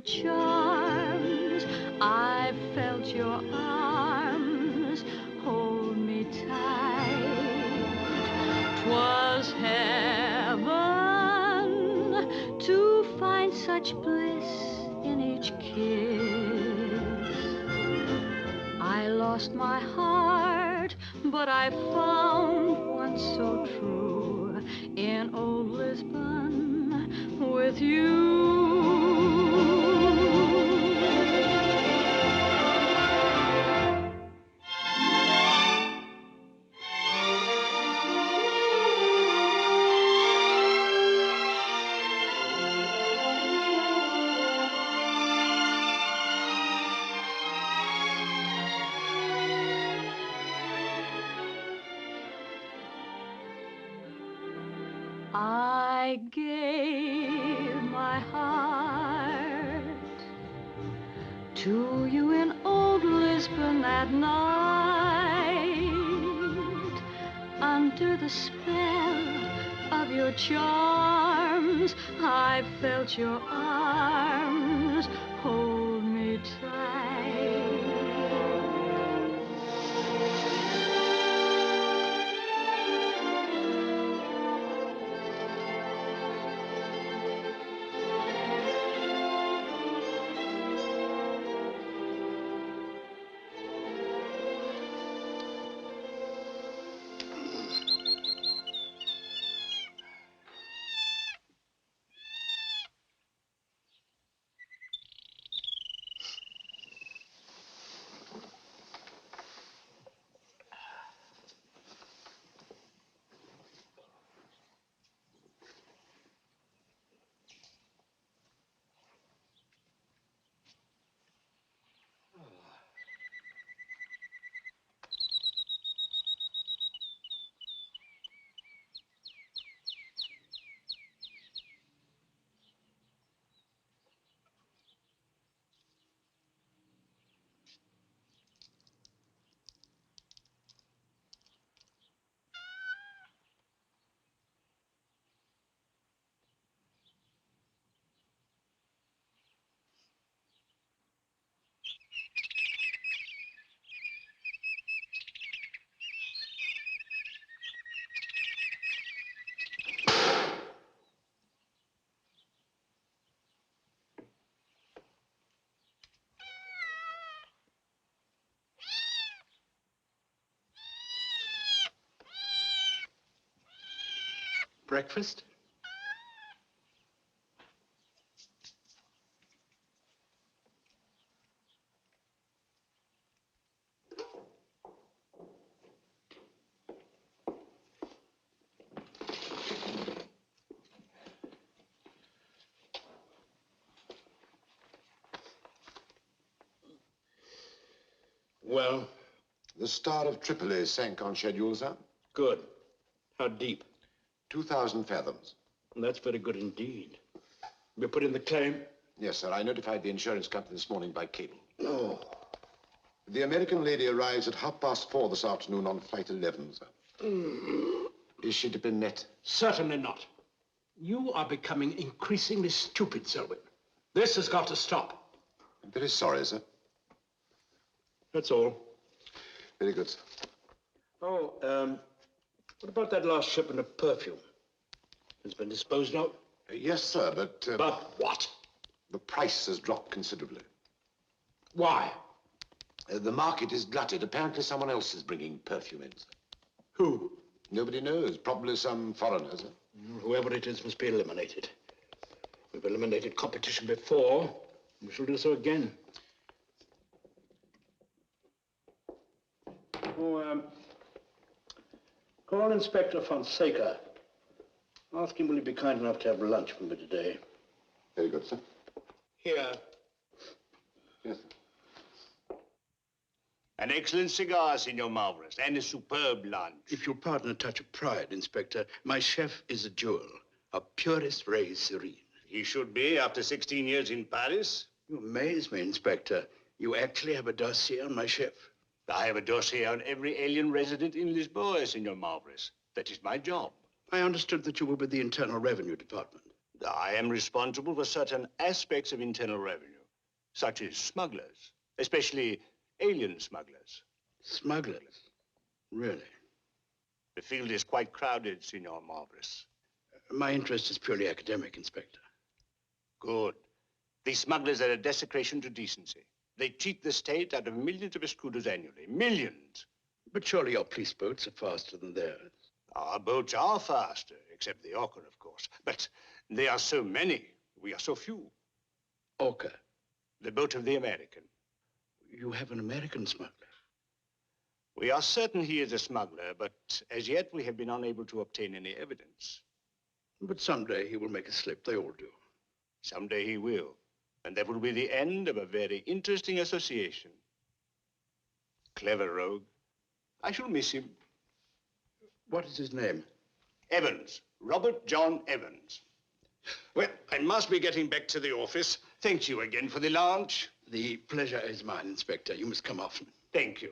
charms. I felt your arms hold me tight. 'Twas heaven to find such bliss in each kiss. I lost my heart, but I found one so true in old Lisbon with you. I gave my heart to you in old Lisbon that night. Under the spell of your charms, I felt your arms hold me tight. Breakfast? Well? The Star of Tripoli sank on schedule, sir. Good. How deep? 2,000 fathoms. That's very good indeed. You put in the claim? Yes, sir. I notified the insurance company this morning by cable. Oh. The American lady arrives at 4:30 this afternoon on flight 11, sir. Is she to be met? Certainly not. You are becoming increasingly stupid, Selwyn. This has got to stop. I'm very sorry, sir. That's all. Very good, sir. Oh, what about that last shipment of perfume? It's been disposed of? Yes, sir, but... But what? The price has dropped considerably. Why? The market is glutted. Apparently someone else is bringing perfume in, sir. Who? Nobody knows. Probably some foreigner, sir. Whoever it is must be eliminated. We've eliminated competition before. We shall do so again. Oh, call Inspector Fonseca. Ask him will he be kind enough to have lunch with me today. Very good, sir. Here. Yes, sir. An excellent cigar, Senor Malvras, and a superb lunch. If you'll pardon a touch of pride, Inspector, my chef is a jewel, a purest ray serene. He should be, after 16 years in Paris. You amaze me, Inspector. You actually have a dossier on my chef? I have a dossier on every alien resident in Lisboa, Senor Malvras. That is my job. I understood that you were with the Internal Revenue Department. I am responsible for certain aspects of internal revenue. such as smugglers, especially alien smugglers. Smugglers? Really? The field is quite crowded, Senor Marvelous. My interest is purely academic, Inspector. Good. These smugglers are a desecration to decency. They cheat the state out of millions of escudos annually. Millions. But surely your police boats are faster than theirs. Our boats are faster, except the Orca, of course. But they are so many. We are so few. Orca? The boat of the American. You have an American smuggler? We are certain he is a smuggler, but as yet we have been unable to obtain any evidence. But someday he will make a slip. They all do. Someday he will. And that will be the end of a very interesting association. Clever rogue. I shall miss him. What is his name? Evans. Robert John Evans. Well, I must be getting back to the office. Thank you again for the lunch. The pleasure is mine, Inspector. You must come often. Thank you.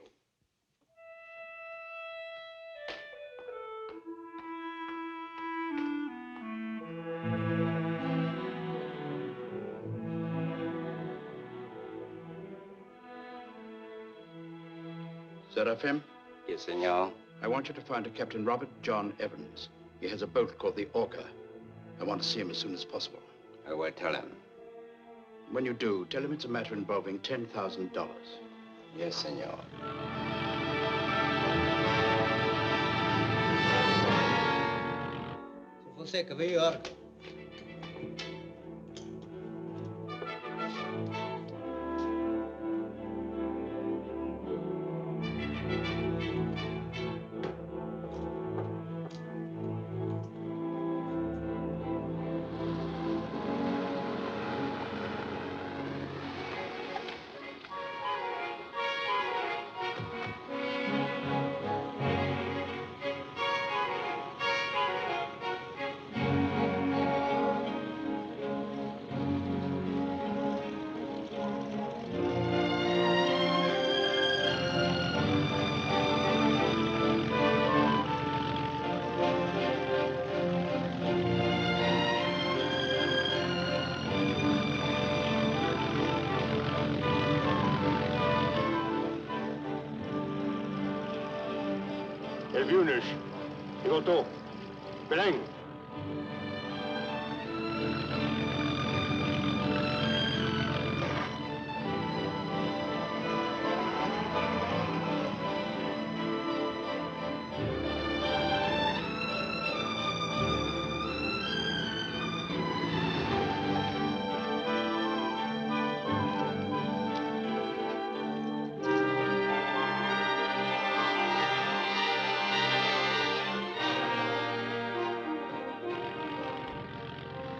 Seraphim? Yes, senor. I want you to find a Captain Robert John Evans. He has a boat called the Orca. I want to see him as soon as possible. I will tell him. When you do, tell him it's a matter involving $10,000. Yes, senor. Fonseca, where you are? El Vunes. Igoto. Beleng.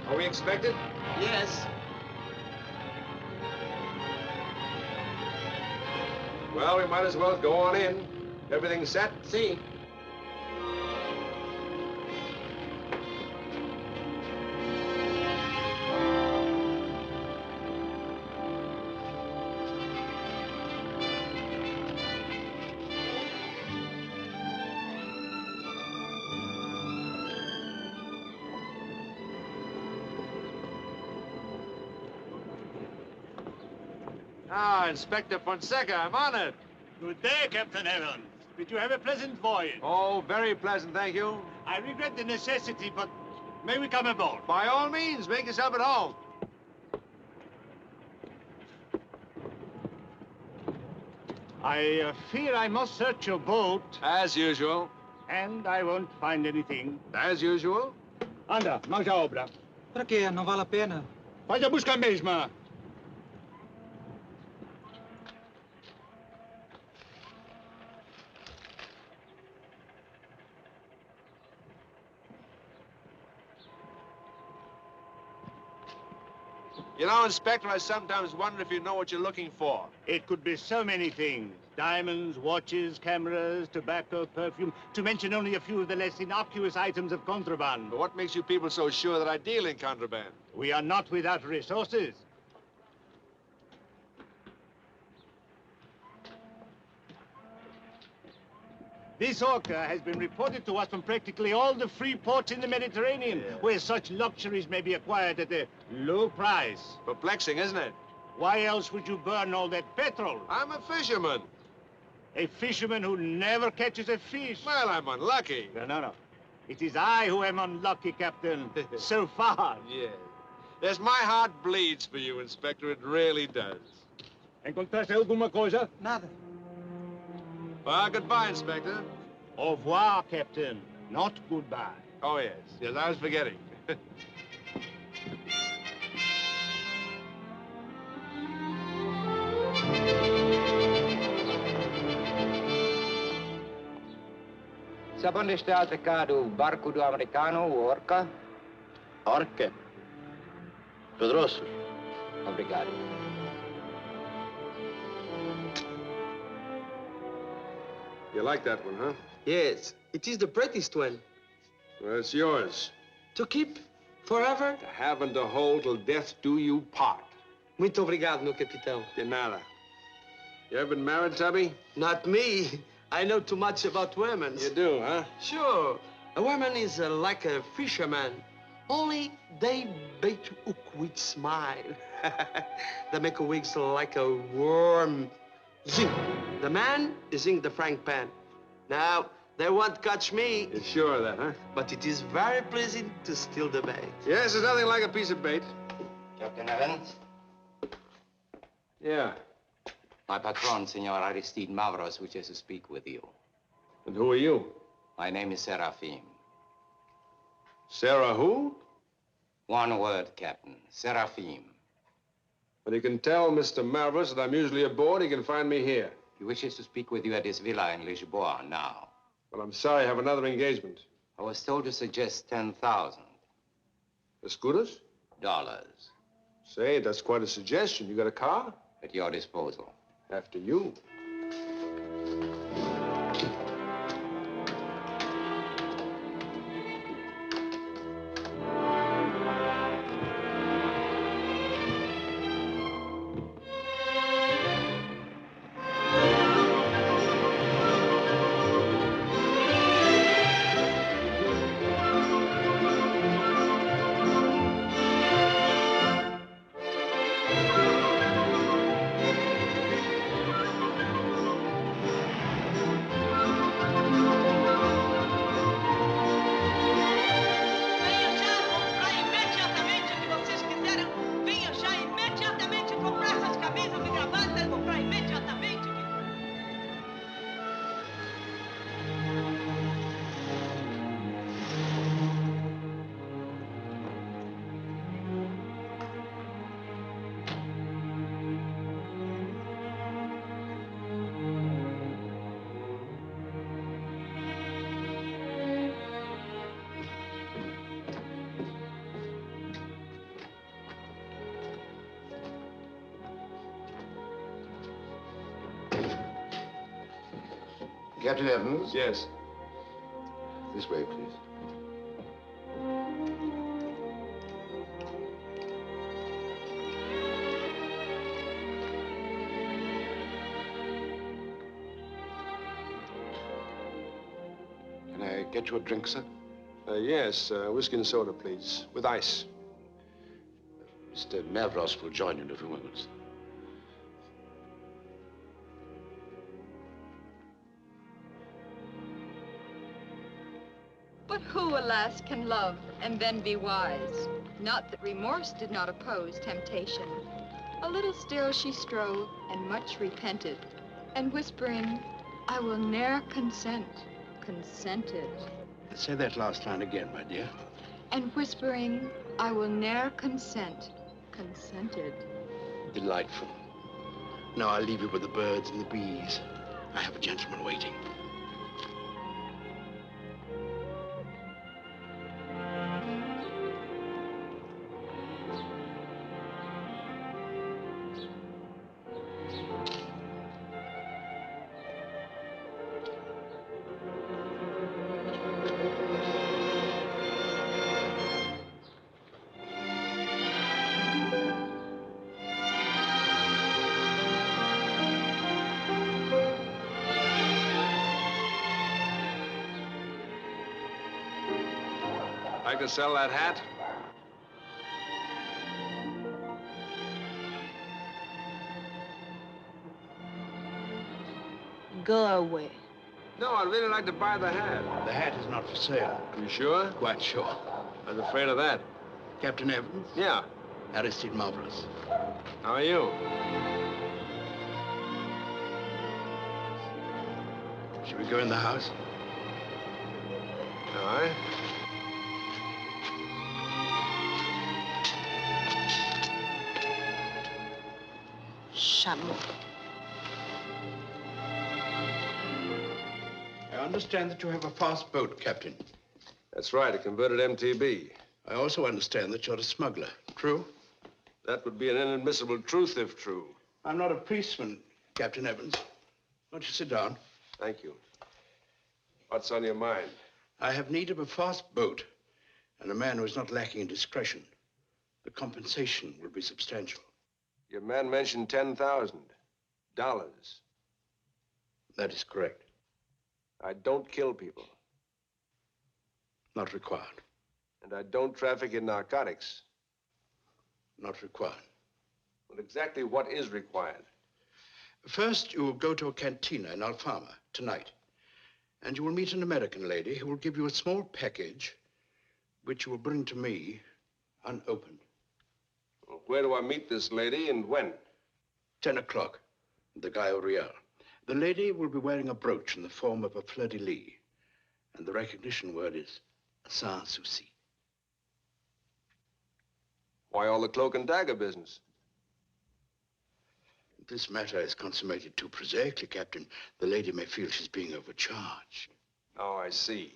Are we expected? Yes. Well, we might as well go on in. Everything's set? See. Ah, Inspector Fonseca, I'm honored. Good day, Captain Evans. Did you have a pleasant voyage? Oh, very pleasant, thank you. I regret the necessity, but may we come aboard? By all means, make yourself at home. I fear I must search your boat, As usual. and I won't find anything. As usual. Anda, mãos à obra. Para quê? Não vale a pena. Faz a busca mesma. You know, Inspector, I sometimes wonder if you know what you're looking for. It could be so many things. Diamonds, watches, cameras, tobacco, perfume, to mention only a few of the less innocuous items of contraband. But what makes you people so sure that I deal in contraband? We are not without resources. This orca has been reported to us from practically all the free ports in the Mediterranean, where such luxuries may be acquired at a low price. Perplexing, isn't it? Why else would you burn all that petrol? I'm a fisherman. A fisherman who never catches a fish. Well, I'm unlucky. No. It is I who am unlucky, Captain. So far. Yes. Yes, my heart bleeds for you, Inspector. It really does. Encontraste alguma coisa? Nada. Well, goodbye, Inspector. Au revoir, Captain. Not goodbye. Oh, yes. Yes, I was forgetting. Sabe onde está atracado o barco do americano, o Orca? Orca. Pedroso. Obrigado. You like that one, huh? Yes, it is the prettiest one. Well, it's yours. To keep forever? To have and to hold till death do you part. Muito obrigado, meu capitão. De nada. You ever been married, Tubby? Not me. I know too much about women. You do, huh? Sure. A woman is like a fisherman. Only they bait hook with smile. They make a whistle like a worm. Zing. The man is in the frying pan. Now, they won't catch me. You're sure of that, huh? But it is very pleasant to steal the bait. Yes, there's nothing like a piece of bait. Captain Evans? Yeah. My patron, Senor Aristide Mavros, wishes to speak with you. And who are you? My name is Seraphim. Sarah who? One word, Captain. Seraphim. But you can tell Mr. Malvers that I'm usually aboard. He can find me here. He wishes to speak with you at his villa in Lisboa now. Well, I'm sorry I have another engagement. I was told to suggest 10,000 Escudos? dollars Say, that's quite a suggestion. You got a car? at your disposal. After you. Captain Evans? Yes. This way, please. Can I get you a drink, sir? Yes, whiskey and soda, please, with ice. Mr. Mavros will join you in a few moments. But who, alas, can love and then be wise? Not that remorse did not oppose temptation. A little still she strove, and much repented, and whispering, I will ne'er consent, consented. Say that last line again, my dear. And whispering, I will ne'er consent, consented. Delightful. Now I'll leave you with the birds and the bees. I have a gentleman waiting. I can sell that hat. Go away. No, I'd really like to buy the hat. The hat is not for sale. You sure? Quite sure. I was afraid of that. Captain Evans? Yeah. Aristide Marvelous. How are you? Shall we go in the house? All right. Chameau. I understand that you have a fast boat, Captain. That's right, a converted MTB. I also understand that you're a smuggler. True? That would be an inadmissible truth if true. I'm not a policeman, Captain Evans. Won't you sit down? Thank you. What's on your mind? I have need of a fast boat and a man who is not lacking in discretion. The compensation will be substantial. Your man mentioned $10,000. That is correct. I don't kill people. Not required. And I don't traffic in narcotics. Not required. Well, exactly what is required? First, you will go to a cantina in Alfama tonight. And you will meet an American lady who will give you a small package which you will bring to me unopened. Well, where do I meet this lady and when? 10 o'clock, the Gare Royal. The lady will be wearing a brooch in the form of a fleur-de-lis. And the recognition word is sans souci. Why all the cloak and dagger business? This matter is consummated too prosaically, Captain. The lady may feel she's being overcharged. Oh, I see.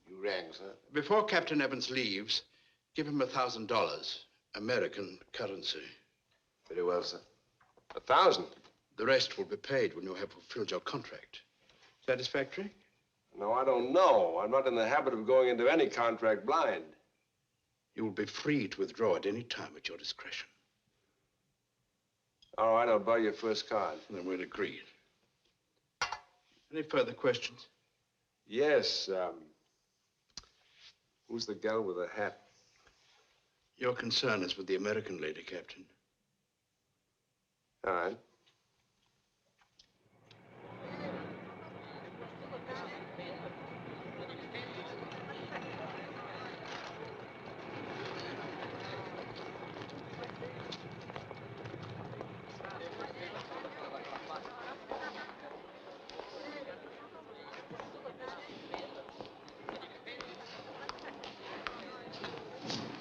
You rang, sir. Before Captain Evans leaves, give him $1,000, American currency. Very well, sir. 1,000? The rest will be paid when you have fulfilled your contract. Satisfactory? No, I don't know. I'm not in the habit of going into any contract blind. You will be free to withdraw at any time at your discretion. All right, I'll buy your first card. Then we're agreed. Any further questions? Yes, who's the gal with the hat? Your concern is with the American lady, Captain. All right.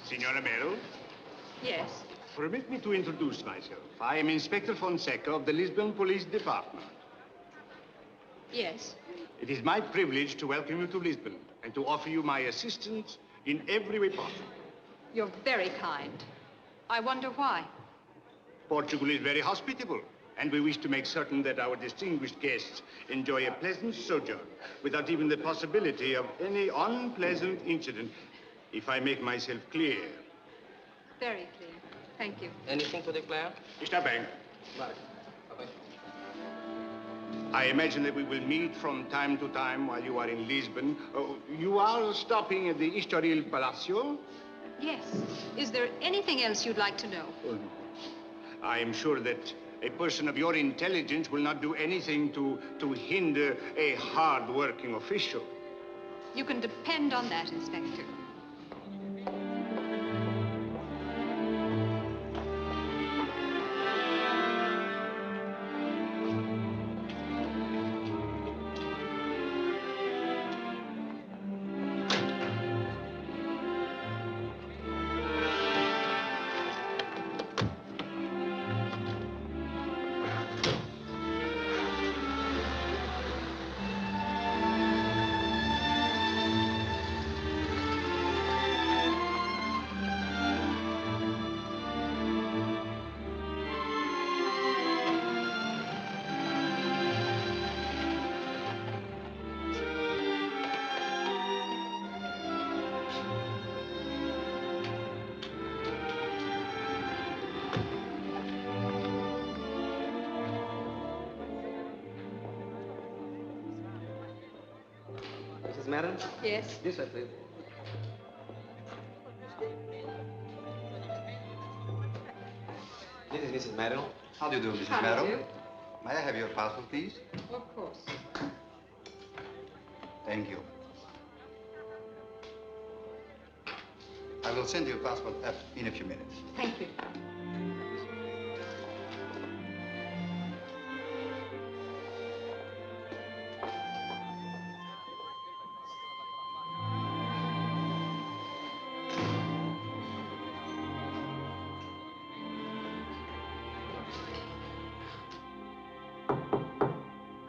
Signora Merrill? Yes. Permit me to introduce myself. I am Inspector Fonseca of the Lisbon Police Department. Yes. It is my privilege to welcome you to Lisbon and to offer you my assistance in every way possible. You're very kind. I wonder why. Portugal is very hospitable, and we wish to make certain that our distinguished guests enjoy a pleasant sojourn without even the possibility of any unpleasant incident, if I make myself clear. Very clear. Thank you. Anything to declare? Está bem. Bye-bye. I imagine that we will meet from time to time while you are in Lisbon. You are stopping at the Estoril Palacio? Yes. Is there anything else you'd like to know? I am sure that a person of your intelligence will not do anything to hinder a hard-working official. You can depend on that, Inspector. Mrs. Madden? Yes. This way, please. This is Mrs. Madden. How do you do, Mrs. How do you Madden? do? May I have your passport, please? Of course. Thank you. I will send you a passport in a few minutes. Thank you.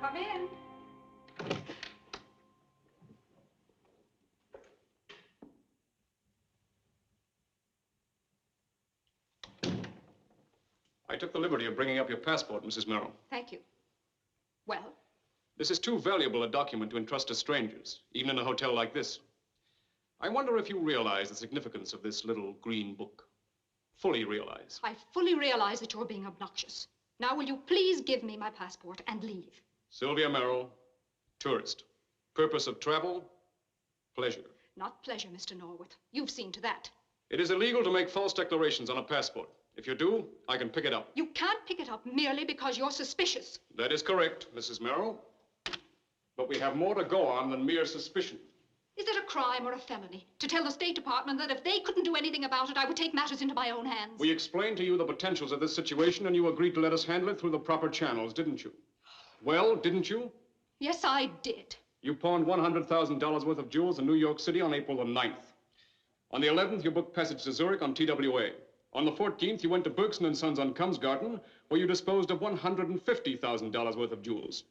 Come in. I took the liberty of bringing up your passport, Mrs. Merrill. Thank you. Well? This is too valuable a document to entrust to strangers, even in a hotel like this. I wonder if you realize the significance of this little green book. Fully realize. I fully realize that you're being obnoxious. Now, will you please give me my passport and leave? Sylvia Merrill, tourist. Purpose of travel, pleasure. Not pleasure, Mr. Norwood. You've seen to that. It is illegal to make false declarations on a passport. If you do, I can pick it up. You can't pick it up merely because you're suspicious. That is correct, Mrs. Merrill. But we have more to go on than mere suspicion. Is it a crime or a felony to tell the State Department that if they couldn't do anything about it, I would take matters into my own hands? We explained to you the potentials of this situation, and you agreed to let us handle it through the proper channels, didn't you? Well, didn't you? Yes, I did. You pawned $100,000 worth of jewels in New York City on April the 9th. On the 11th, you booked passage to Zurich on TWA. On the 14th, you went to Bergson & Sons on Kumsgarten, where you disposed of $150,000 worth of jewels.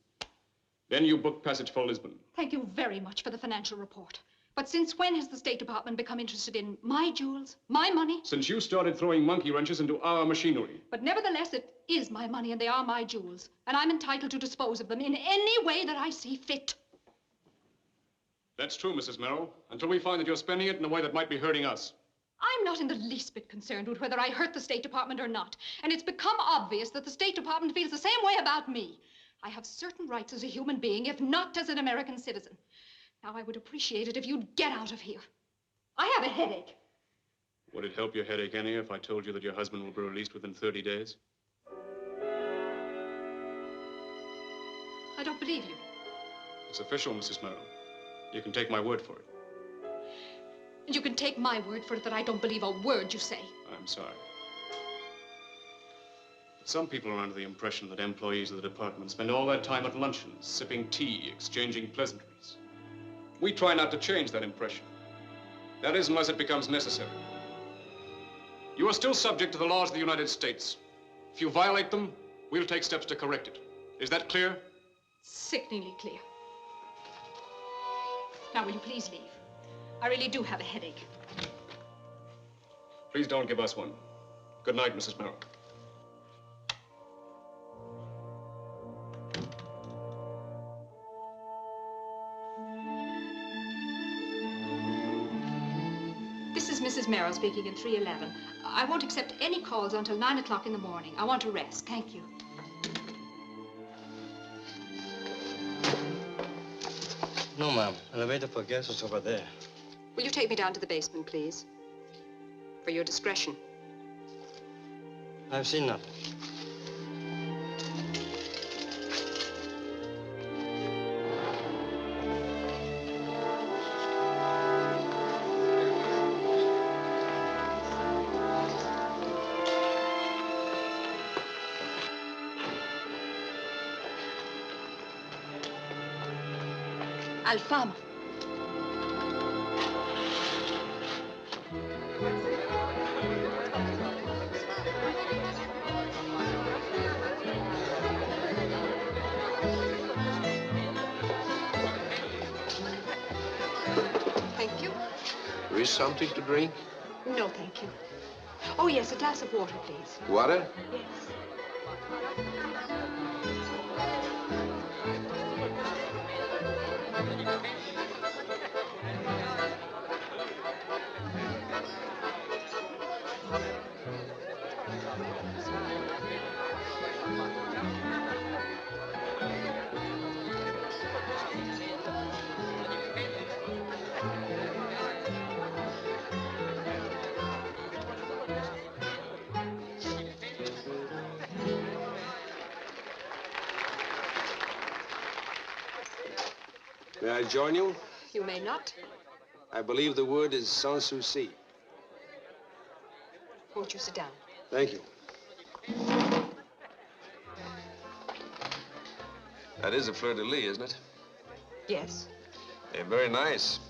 Then you booked passage for Lisbon. Thank you very much for the financial report. But since when has the State Department become interested in my jewels, my money? Since you started throwing monkey wrenches into our machinery. But nevertheless, it is my money and they are my jewels. And I'm entitled to dispose of them in any way that I see fit. That's true, Mrs. Merrill, until we find that you're spending it in a way that might be hurting us. I'm not in the least bit concerned with whether I hurt the State Department or not. And it's become obvious that the State Department feels the same way about me. I have certain rights as a human being, if not as an American citizen. Now, I would appreciate it if you'd get out of here. I have a headache. Would it help your headache any if I told you that your husband will be released within 30 days? I don't believe you. It's official, Mrs. Merrill. You can take my word for it. And you can take my word for it that I don't believe a word you say. I'm sorry. Some people are under the impression that employees of the department spend all their time at luncheons, sipping tea, exchanging pleasantries. We try not to change that impression. That is, unless it becomes necessary. You are still subject to the laws of the United States. If you violate them, we'll take steps to correct it. Is that clear? Sickeningly clear. Now, will you please leave? I really do have a headache. Please don't give us one. Good night, Mrs. Merrill. This is Mrs. Merrill speaking in 311. I won't accept any calls until 9 o'clock in the morning. I want to rest. Thank you. No, ma'am. Elevator for guests is over there. Will you take me down to the basement, please? For your discretion. I've seen nothing. Alfama. Thank you. There is something to drink? No, thank you. Oh, yes, a glass of water, please. Water? Yes. I join you? You may not. I believe the word is sans souci. Won't you sit down? Thank you. That is a fleur-de-lis, isn't it? Yes. They're very nice.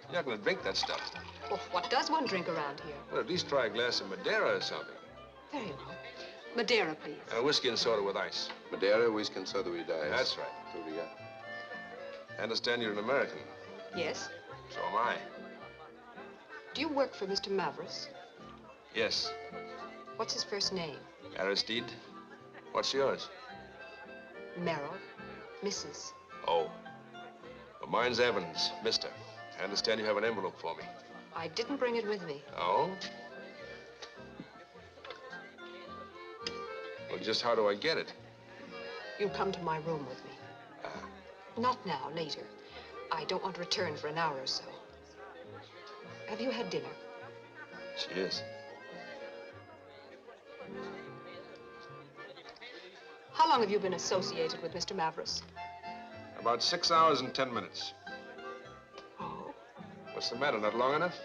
You're not going to drink that stuff. Oh, what does one drink around here? Well, at least try a glass of Madeira or something. Very well. Madeira, please. And a whiskey and soda with ice. Madeira, whiskey and soda with ice. That's right. I understand you're an American. Yes. So am I. Do you work for Mr. Mavris? Yes. What's his first name? Aristide. What's yours? Merrill. Mrs. Oh. Well, mine's Evans, Mister. I understand you have an envelope for me. I didn't bring it with me. Oh? Well, just how do I get it? You'll come to my room with me. Not now, later. I don't want to return for an hour or so. Have you had dinner? She is. How long have you been associated with Mr. Mavris? About 6 hours and 10 minutes. Oh? What's the matter, not long enough?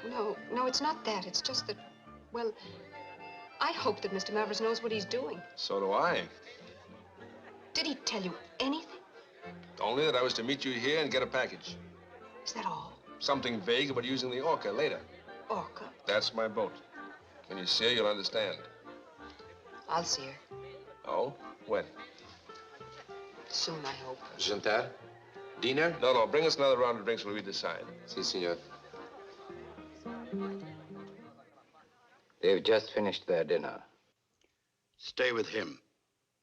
No, it's not that. It's just that, well, I hope that Mr. Mavris knows what he's doing. So do I. Did he tell you anything? Only that I was to meet you here and get a package. Is that all? Something vague about using the Orca later. Orca? That's my boat. When you see her, you'll understand. I'll see her. Oh? When? Soon, I hope. Jantar? Dinner? No, bring us another round of drinks when we decide. Si, senor. They've just finished their dinner. Stay with him.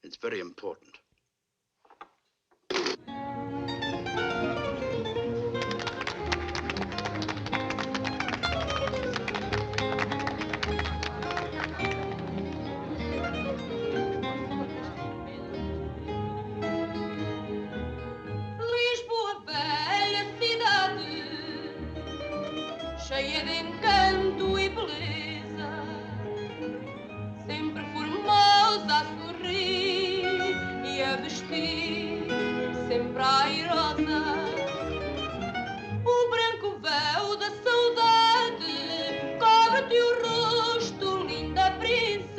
It's very important. Lisboa, velha cidade, cheia de encanto e beleza, sempre formosa a sorrir e a vestir, sempre airosa. O branco véu da saudade cobre-te o rosto, linda princesa.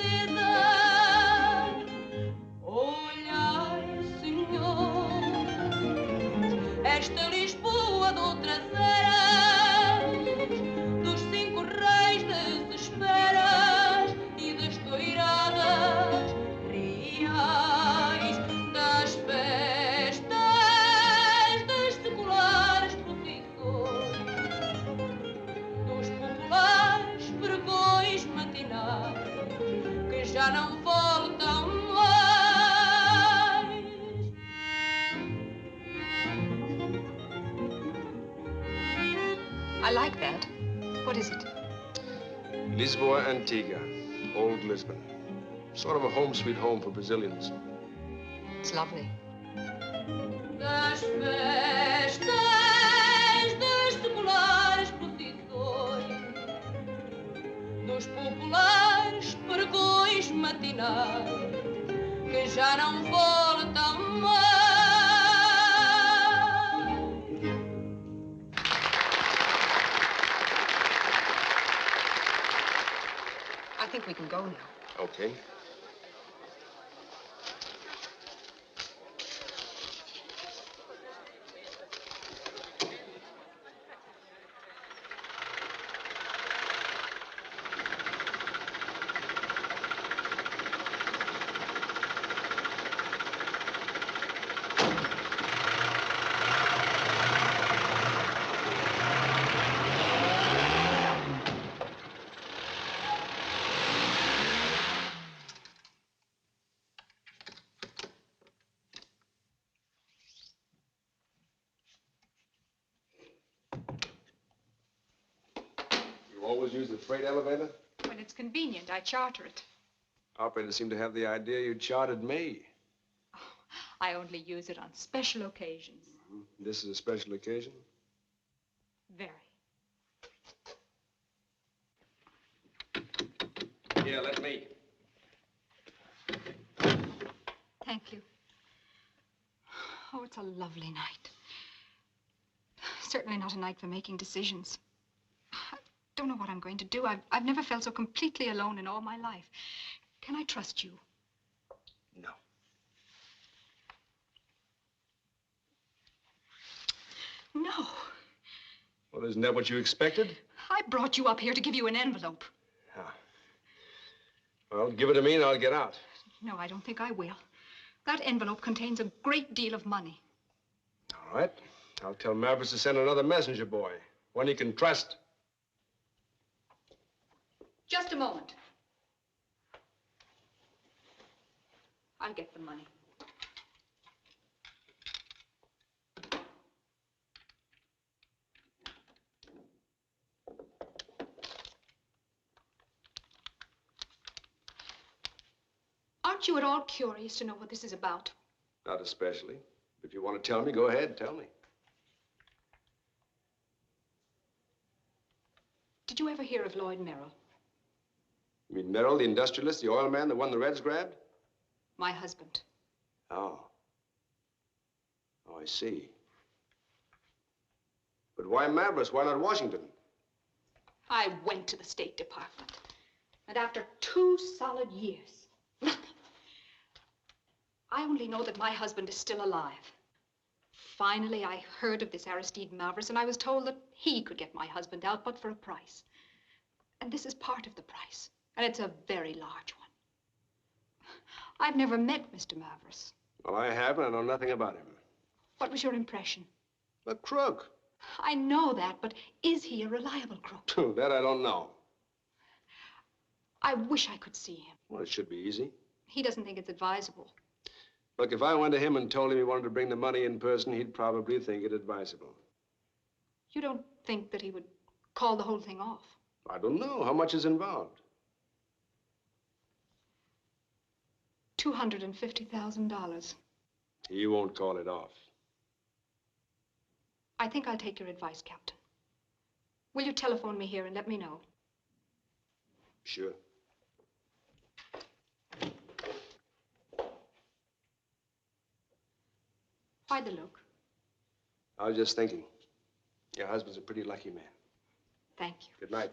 Olhai, senhor, esta Lisboa de outras eras, dos 5 reis, das esperas e das toiradas reais, das festas, das seculares procissões, dos populares pregões matinais que já não voltam mais. I like that. What is it? Lisboa Antiga, Old Lisbon. Sort of a home sweet home for Brazilians. It's lovely. Das festas, das seculares procissões, dos populares pregões matinais que já não voltam mais. I think we can go now. Okay. You always use the freight elevator? When it's convenient, I charter it. Operators seem to have the idea you chartered me. I only use it on special occasions. This is a special occasion? Very. Yeah, let me. Thank you. Oh, it's a lovely night. certainly not a night for making decisions. I don't know what I'm going to do. I've never felt so completely alone in all my life. Can I trust you? No. No. Well, isn't that what you expected? I brought you up here to give you an envelope. Yeah. Well, give it to me and I'll get out. No, I don't think I will. That envelope contains a great deal of money. All right. I'll tell Mavericks to send another messenger boy, one he can trust. Just a moment. I'll get the money. Aren't you at all curious to know what this is about? Not especially. If you want to tell me, go ahead, tell me. Did you ever hear of Lloyd Merrill? You mean Merrill, the industrialist, the oil man, the one the Reds grabbed? My husband. Oh. Oh, I see. But why Mavericks? Why not Washington? I went to the State Department. And after 2 solid years, nothing. I only know that my husband is still alive. Finally, I heard of this Aristide Mavericks, and I was told that he could get my husband out, but for a price. And this is part of the price, and it's a very large one. I've never met Mr. Mavericks. Well, I haven't. I know nothing about him. What was your impression? A crook. I know that, but is he a reliable crook? That I don't know. I wish I could see him. Well, it should be easy. He doesn't think it's advisable. Look, if I went to him and told him he wanted to bring the money in person, he'd probably think it advisable. You don't think that he would call the whole thing off? I don't know. How much is involved? $250,000. He won't call it off. I think I'll take your advice, Captain. Will you telephone me here and let me know? Sure. Why the look? I was just thinking. Your husband's a pretty lucky man. Thank you. Good night.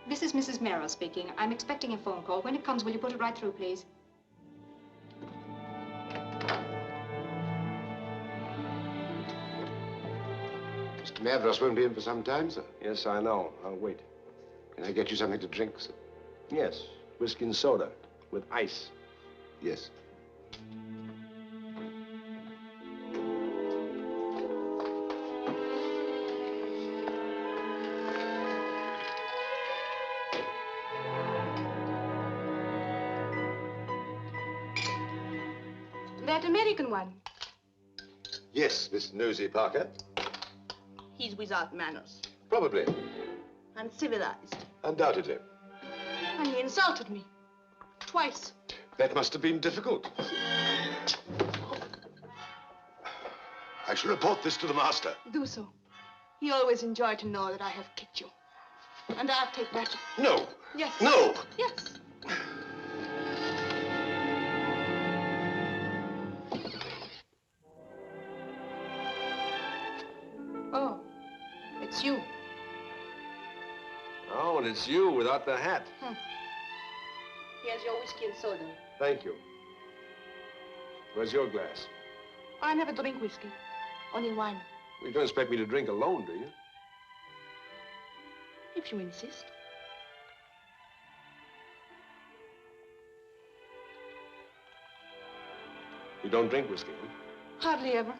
This is Mrs. Merrill speaking. I'm expecting a phone call. When it comes, will you put it right through, please? Mr. Mavericks won't be in for some time, sir. Yes, I know. I'll wait. Can I get you something to drink, sir? Yes. Whiskey and soda with ice. Yes. That American one. Yes, Miss Nosy Parker. He's without manners. Probably. Uncivilized. Undoubtedly. And he insulted me. Twice. That must have been difficult. I shall report this to the master. Do so. He always enjoyed to know that I have kicked you. And I'll take that. No. Yes. No. Yes. Oh, it's you. Oh, and it's you without the hat. Here's your whiskey and soda. Thank you. Where's your glass? I never drink whiskey. Only wine. You don't expect me to drink alone, do you? If you insist. You don't drink whiskey, huh? Hardly ever.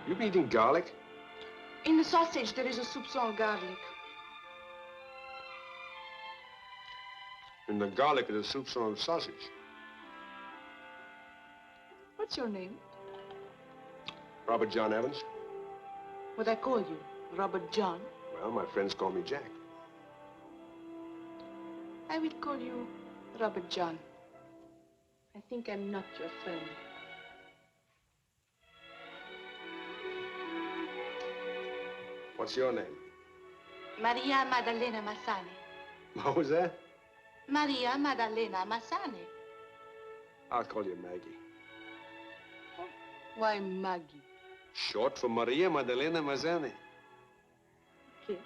You been eating garlic? In the sausage, there is a soupçon garlic. In the garlic is a soupçon of sausage. What's your name? Robert John Evans? What I call you? Robert John? Well, my friends call me Jack. I will call you Robert John. I think I'm not your friend. What's your name? Maria Maddalena Massani. What was that? Maria Maddalena Mazzani. I'll call you Maggie. Why Maggie? Short for Maria Maddalena Mazzani. Okay.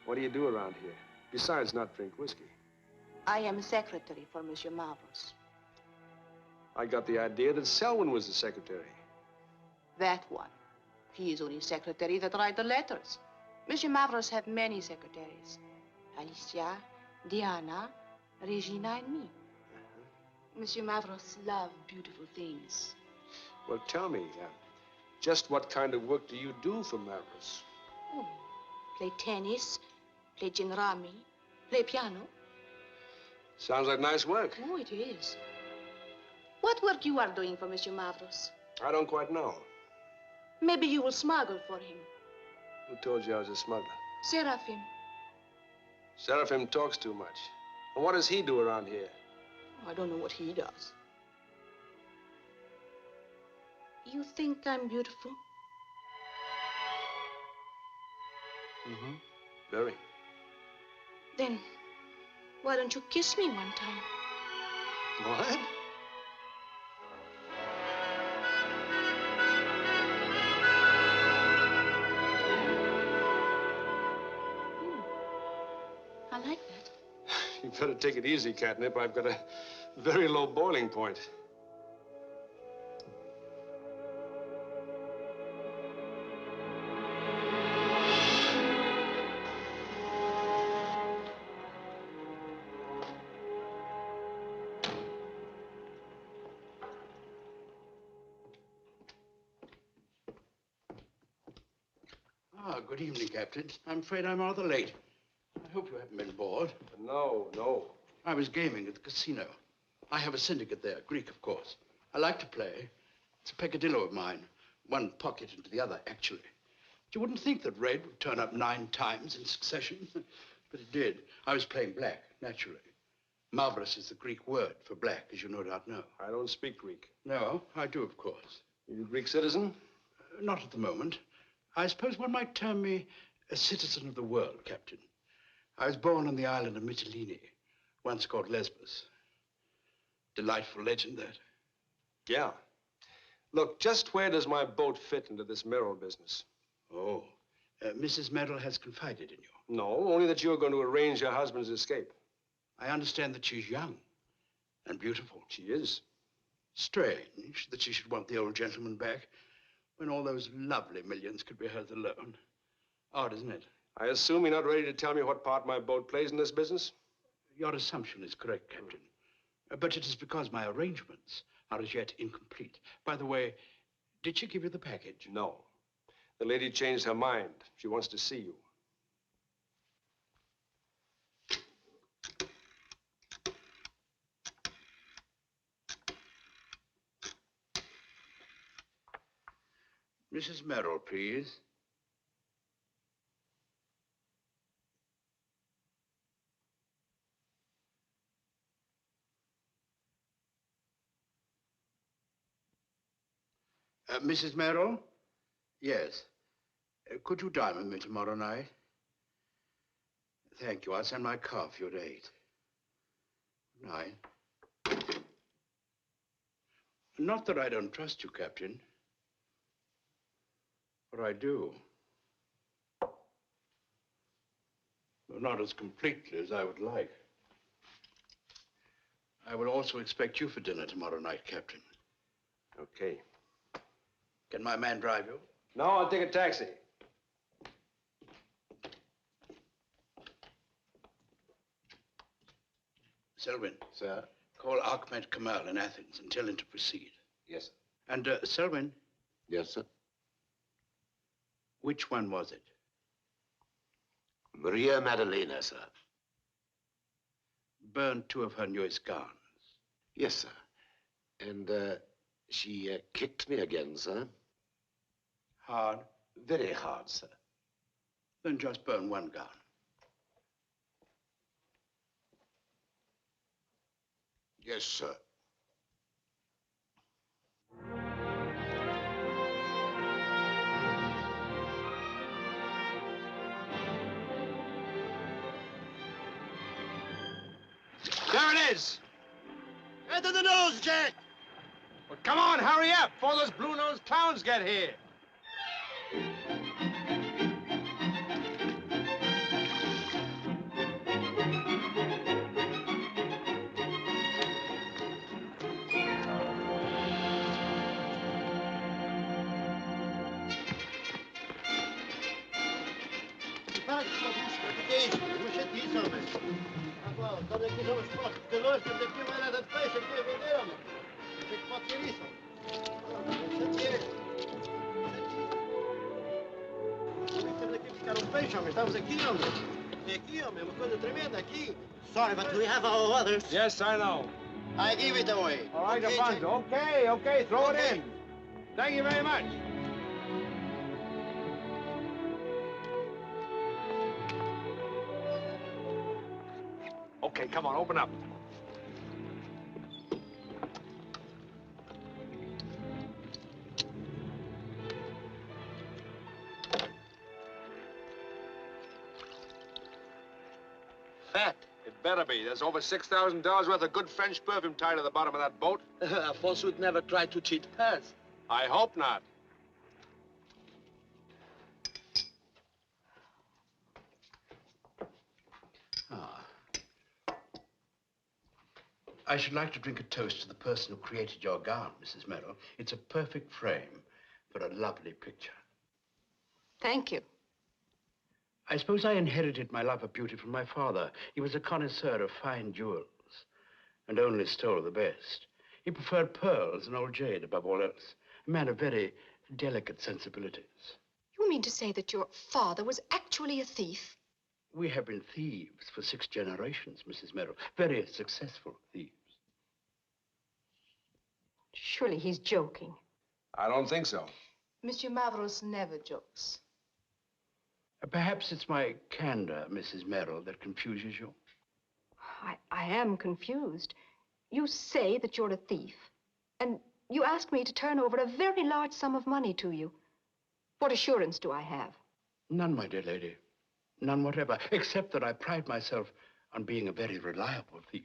What do you do around here? Besides not drink whiskey. I am secretary for Monsieur Mavros. I got the idea that Selwyn was the secretary. That one. He is only secretary that write the letters. Monsieur Mavros have many secretaries. Alicia, Diana, Regina, and me. Monsieur Mavros love beautiful things. Well, tell me, just what kind of work do you do for Mavros? Oh, play tennis, play ginrami, play piano. Sounds like nice work. Oh, it is. What work you are doing for Monsieur Mavros? I don't quite know. Maybe you will smuggle for him. Who told you I was a smuggler? Seraphim. Seraphim talks too much. And what does he do around here? I don't know what he does. You think I'm beautiful? Mm-hmm. Very. Then, why don't you kiss me one time? What? I like that. You better take it easy, Catnip. I've got a very low boiling point. Ah, good evening, Captain. I'm afraid I'm rather late. I hope you haven't been bored. No, no. I was gaming at the casino. I have a syndicate there, Greek, of course. I like to play. It's a peccadillo of mine. One pocket into the other, actually. You wouldn't think that red would turn up 9 times in succession, but it did. I was playing black, naturally. Marvelous is the Greek word for black, as you no doubt know. I don't speak Greek. No, I do, of course. You a Greek citizen? Not at the moment. I suppose one might term me a citizen of the world, Captain. I was born on the island of Mytilene, once called Lesbos. Delightful legend, that. Yeah. Look, just where does my boat fit into this Merrill business? Oh, Mrs. Merrill has confided in you. No, only that you're going to arrange your husband's escape. I understand that she's young and beautiful. She is. Strange that she should want the old gentleman back when all those lovely millions could be hers alone. Odd, isn't it? I assume you're not ready to tell me what part my boat plays in this business? Your assumption is correct, Captain. But it is because my arrangements are as yet incomplete. By the way, did she give you the package? No. The lady changed her mind. She wants to see you. Mrs. Merrill, please. Mrs. Merrill? Yes. Could you dine with me tomorrow night? Thank you. I'll send my car for you at 8. Good night. Not that I don't trust you, Captain. But I do. Though not as completely as I would like. I will also expect you for dinner tomorrow night, Captain. Okay. Can my man drive you? No, I'll take a taxi. Selwyn. Sir? Call Ahmed Kamal in Athens and tell him to proceed. Yes, sir. And, Selwyn. Yes, sir. Which one was it? Maria Maddalena, sir. Burned 2 of her newest gowns. Yes, sir. And, she kicked me again, sir. Hard? Very hard, sir. Then just burn 1 gown. Yes, sir. it is! Into the nose, Jack! Well, come on, hurry up, before those blue-nosed clowns get here. Estamos aqui, homem. É aqui, homem. É uma coisa tremenda aqui. Sorry, but we have our others. Yes, I know. I give it away. All right, Okay, Alfonso. Okay, throw it in. Thank you very much. Okay, come on, open up. Fat. It better be. There's over $6,000 worth of good French perfume tied to the bottom of that boat. Alfonso would never try to cheat us. I hope not. I should like to drink a toast to the person who created your gown, Mrs. Merrill. It's a perfect frame for a lovely picture. Thank you. I suppose I inherited my love of beauty from my father. He was a connoisseur of fine jewels and only stole the best. He preferred pearls and old jade above all else. A man of very delicate sensibilities. You mean to say that your father was actually a thief? We have been thieves for 6 generations, Mrs. Merrill. Very successful thieves. Surely he's joking. I don't think so. Monsieur Mavros never jokes. Perhaps it's my candor, Mrs. Merrill, that confuses you. I am confused. You say that you're a thief, and you ask me to turn over a very large sum of money to you. What assurance do I have? None, my dear lady. None whatever, except that I pride myself on being a very reliable thief.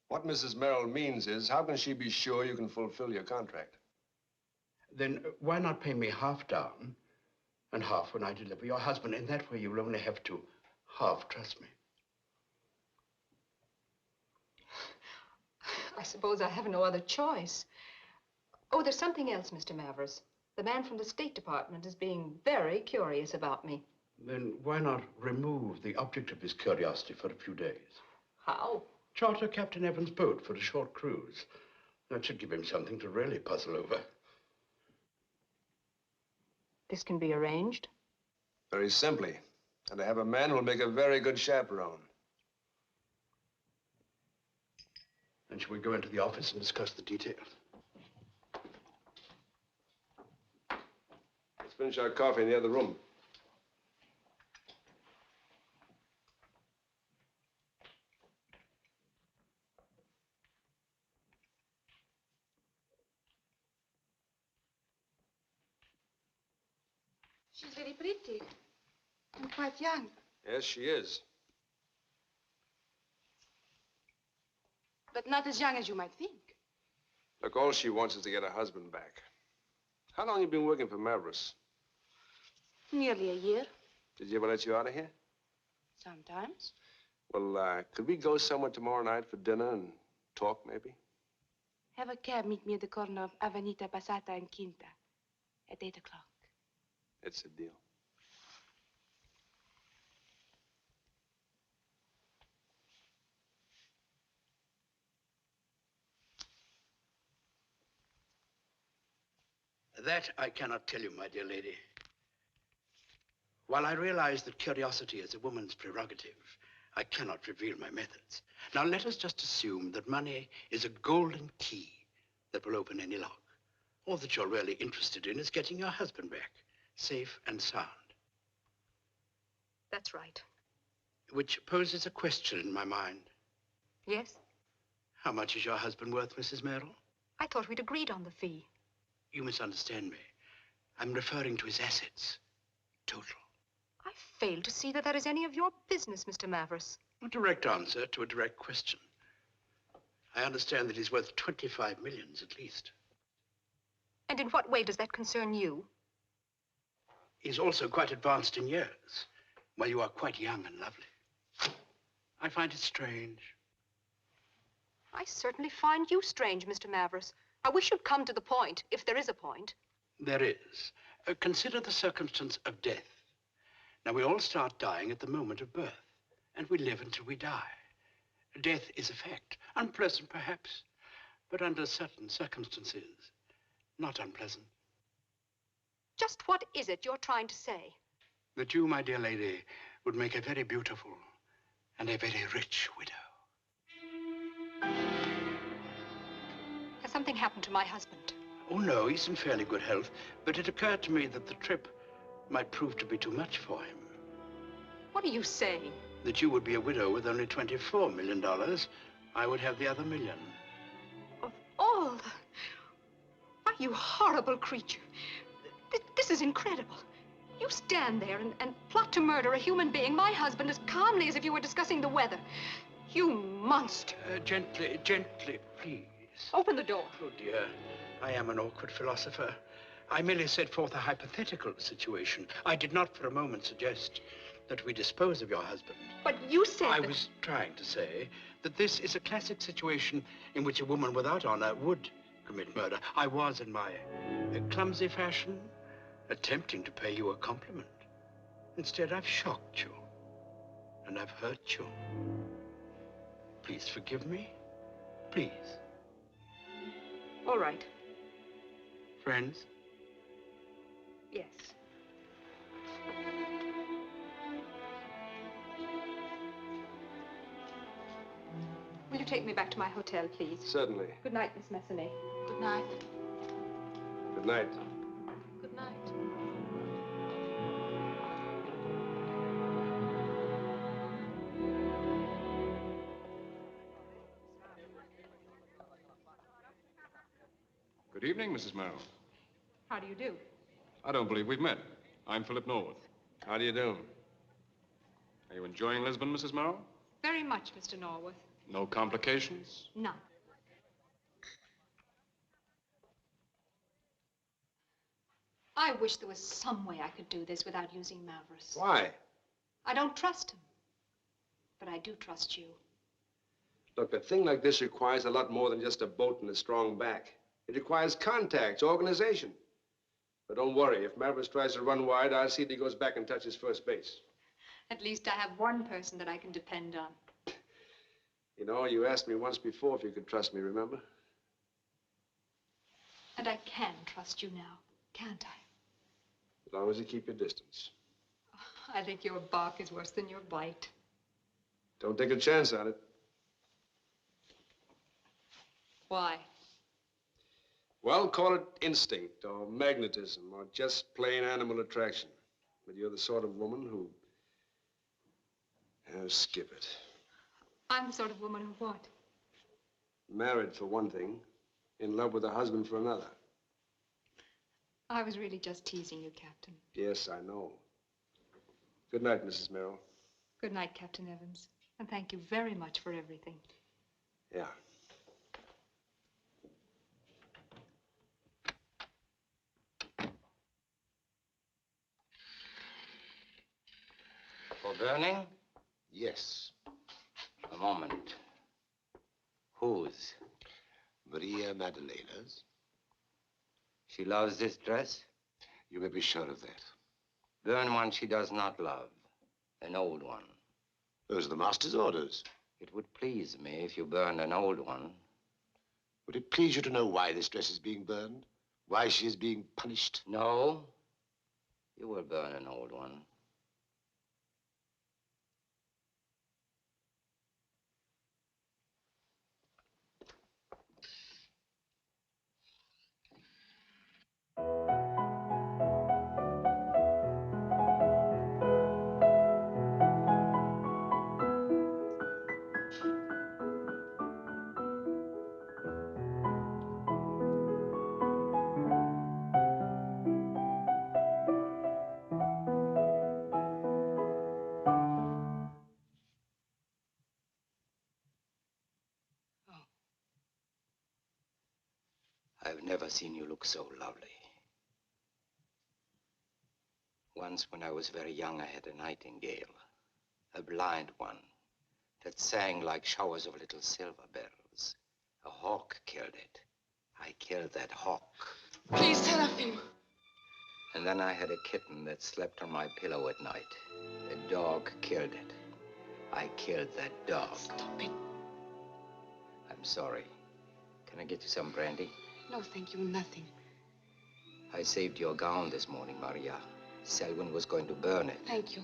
What Mrs. Merrill means is, how can she be sure you can fulfill your contract? Then why not pay me half down and half when I deliver your husband? In that way, you'll only have to half trust me. I suppose I have no other choice. Oh, there's something else, Mr. Mavers. The man from the State Department is being very curious about me. Then why not remove the object of his curiosity for a few days? How? Charter Captain Evans' boat for a short cruise. That should give him something to really puzzle over. This can be arranged? Very simply. And I have a man who will make a very good chaperone. Then shall we go into the office and discuss the details? Let's finish our coffee in the other room. She's very pretty and quite young. Yes, she is. But not as young as you might think. Look, all she wants is to get her husband back. How long have you been working for Mavros? Nearly a year. Did you ever let you out of here? Sometimes. Well, could we go somewhere tomorrow night for dinner and talk, maybe? Have a cab meet me at the corner of Avenida Passata and Quinta at 8 o'clock. It's a deal. That I cannot tell you, my dear lady. While I realize that curiosity is a woman's prerogative, I cannot reveal my methods. Now, let us just assume that money is a golden key that will open any lock. All that you're really interested in is getting your husband back, safe and sound. That's right. Which poses a question in my mind. Yes? How much is your husband worth, Mrs. Merrill? I thought we'd agreed on the fee. You misunderstand me. I'm referring to his assets. Total. I fail to see that that is any of your business, Mr. Mavers. A direct answer to a direct question. I understand that he's worth 25 millions at least. And in what way does that concern you? He's also quite advanced in years, while you are quite young and lovely. I find it strange. I certainly find you strange, Mr. Mavris. I wish you'd come to the point, if there is a point. There is. Consider the circumstance of death. Now, we all start dying at the moment of birth, and we live until we die. Death is a fact, unpleasant perhaps, but under certain circumstances, not unpleasant. Just what is it you're trying to say? That you, my dear lady, would make a very beautiful and a very rich widow. Has something happened to my husband? Oh, no, he's in fairly good health, but it occurred to me that the trip might prove to be too much for him. What are you saying? That you would be a widow with only $24 million. I would have the other million. Of all the... Why, you horrible creature. This is incredible. You stand there and plot to murder a human being, my husband, as calmly as if you were discussing the weather. You monster. Gently, gently, please. Open the door. Oh, dear. I am an awkward philosopher. I merely set forth a hypothetical situation. I did not for a moment suggest that we dispose of your husband. But you said I was trying to say that this is a classic situation in which a woman without honor would commit murder. I was, in my clumsy fashion, attempting to pay you a compliment. Instead, I've shocked you, and I've hurt you. Please forgive me. Please. All right. Friends? Yes. Will you take me back to my hotel, please? Certainly. Good night, Miss Massenet. Good night. Good night. Good night. Good evening, Mrs. Merrill. How do you do? I don't believe we've met. I'm Philip Norwood. How do you do? Are you enjoying Lisbon, Mrs. Merrill? Very much, Mr. Norworth. No complications? None. I wish there was some way I could do this without using Mavris. Why? I don't trust him. But I do trust you. Look, a thing like this requires a lot more than just a boat and a strong back. It requires contacts, organization. But don't worry, if Mavris tries to run wide, I'll see that he goes back and touches first base. At least I have one person that I can depend on. You know, you asked me once before if you could trust me, remember? And I can trust you now, can't I? As long as you keep your distance. I think your bark is worse than your bite. Don't take a chance on it. Why? Well, call it instinct or magnetism or just plain animal attraction. But you're the sort of woman who... skip it. I'm the sort of woman who what? Married for one thing, in love with a husband for another. I was really just teasing you, Captain. Yes, I know. Good night, Mrs. Merrill. Good night, Captain Evans. And thank you very much for everything. Yeah. For burning? Yes. A moment. Whose? Maria Magdalena's. She loves this dress? You may be sure of that. Burn one she does not love. An old one. Those are the master's orders. It would please me if you burned an old one. Would it please you to know why this dress is being burned? Why she is being punished? No. You will burn an old one. never seen you look so lovely. Once when I was very young, I had a nightingale, a blind one, that sang like showers of little silver bells. A hawk killed it. I killed that hawk. Please tell of him. And then I had a kitten that slept on my pillow at night. The dog killed it. I killed that dog. Stop it. I'm sorry. Can I get you some brandy? No, thank you, nothing. I saved your gown this morning, Maria. Selwyn was going to burn it. Thank you.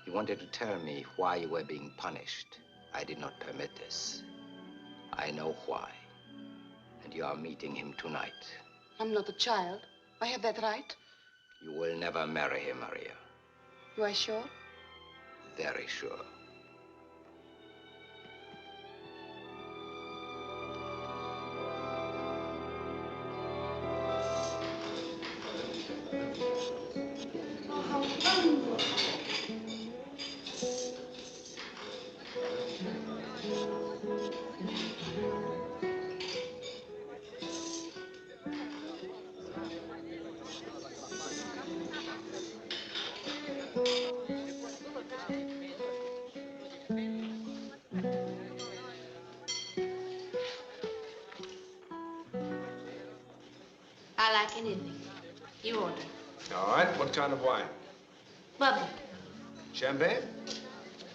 You wanted to tell me why you were being punished. I did not permit this. I know why. And you are meeting him tonight. I'm not a child. I have that right. You will never marry him, Maria. You are sure? Very sure. Oh, how wonderful. I like anything. You order. All right, what kind of wine? Bubbly. Champagne?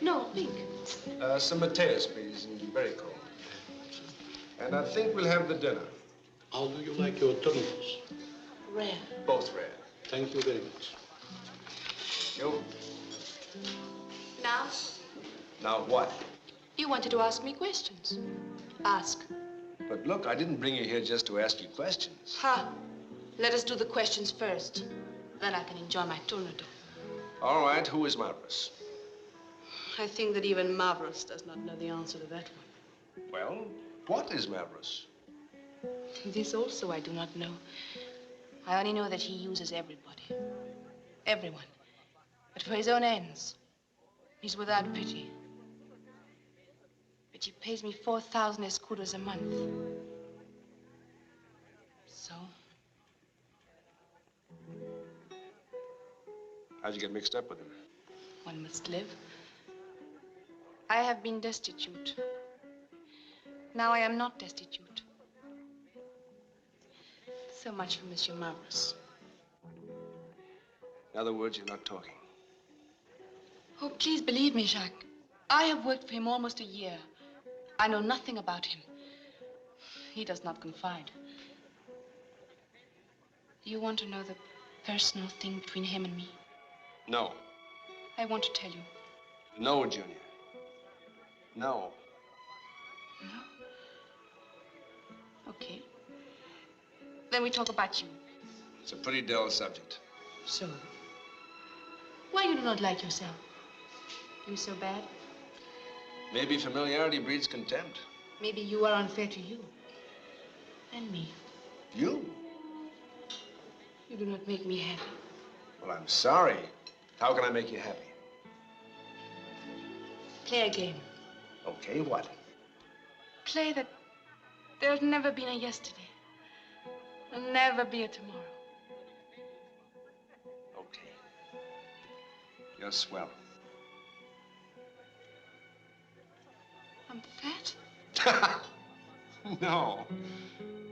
No, pink. Some Mateus, please, and very cold. And I think we'll have the dinner. How do you like your turners? Rare. Both rare. Thank you very much. You? Now, Now what? you wanted to ask me questions. Ask. But look, I didn't bring you here just to ask you questions. Ha! Let us do the questions first. Then I can enjoy my tournedo. All right, who is Marvelous? I think that even Marvelous does not know the answer to that one. Well, what is Marvelous? This also I do not know. I only know that he uses everybody. Everyone. But for his own ends. He's without pity. But he pays me 4,000 escudos a month. So? How'd you get mixed up with him? One must live. I have been destitute. Now I am not destitute. So much for Monsieur Marvelous. In other words, you're not talking. Oh, please believe me, Jacques. I have worked for him almost a year. I know nothing about him. He does not confide. Do you want to know the personal thing between him and me? No. I want to tell you. No, Junior. No. No? Okay. Then we talk about you. It's a pretty dull subject. So? Why you do not like yourself? You so bad? Maybe familiarity breeds contempt. Maybe you are unfair to you. And me. You? You do not make me happy. Well, I'm sorry. How can I make you happy? Play a game. Okay, what? Play that there's never been a yesterday. There'll never be a tomorrow. Okay. You're swell. I'm fat? No.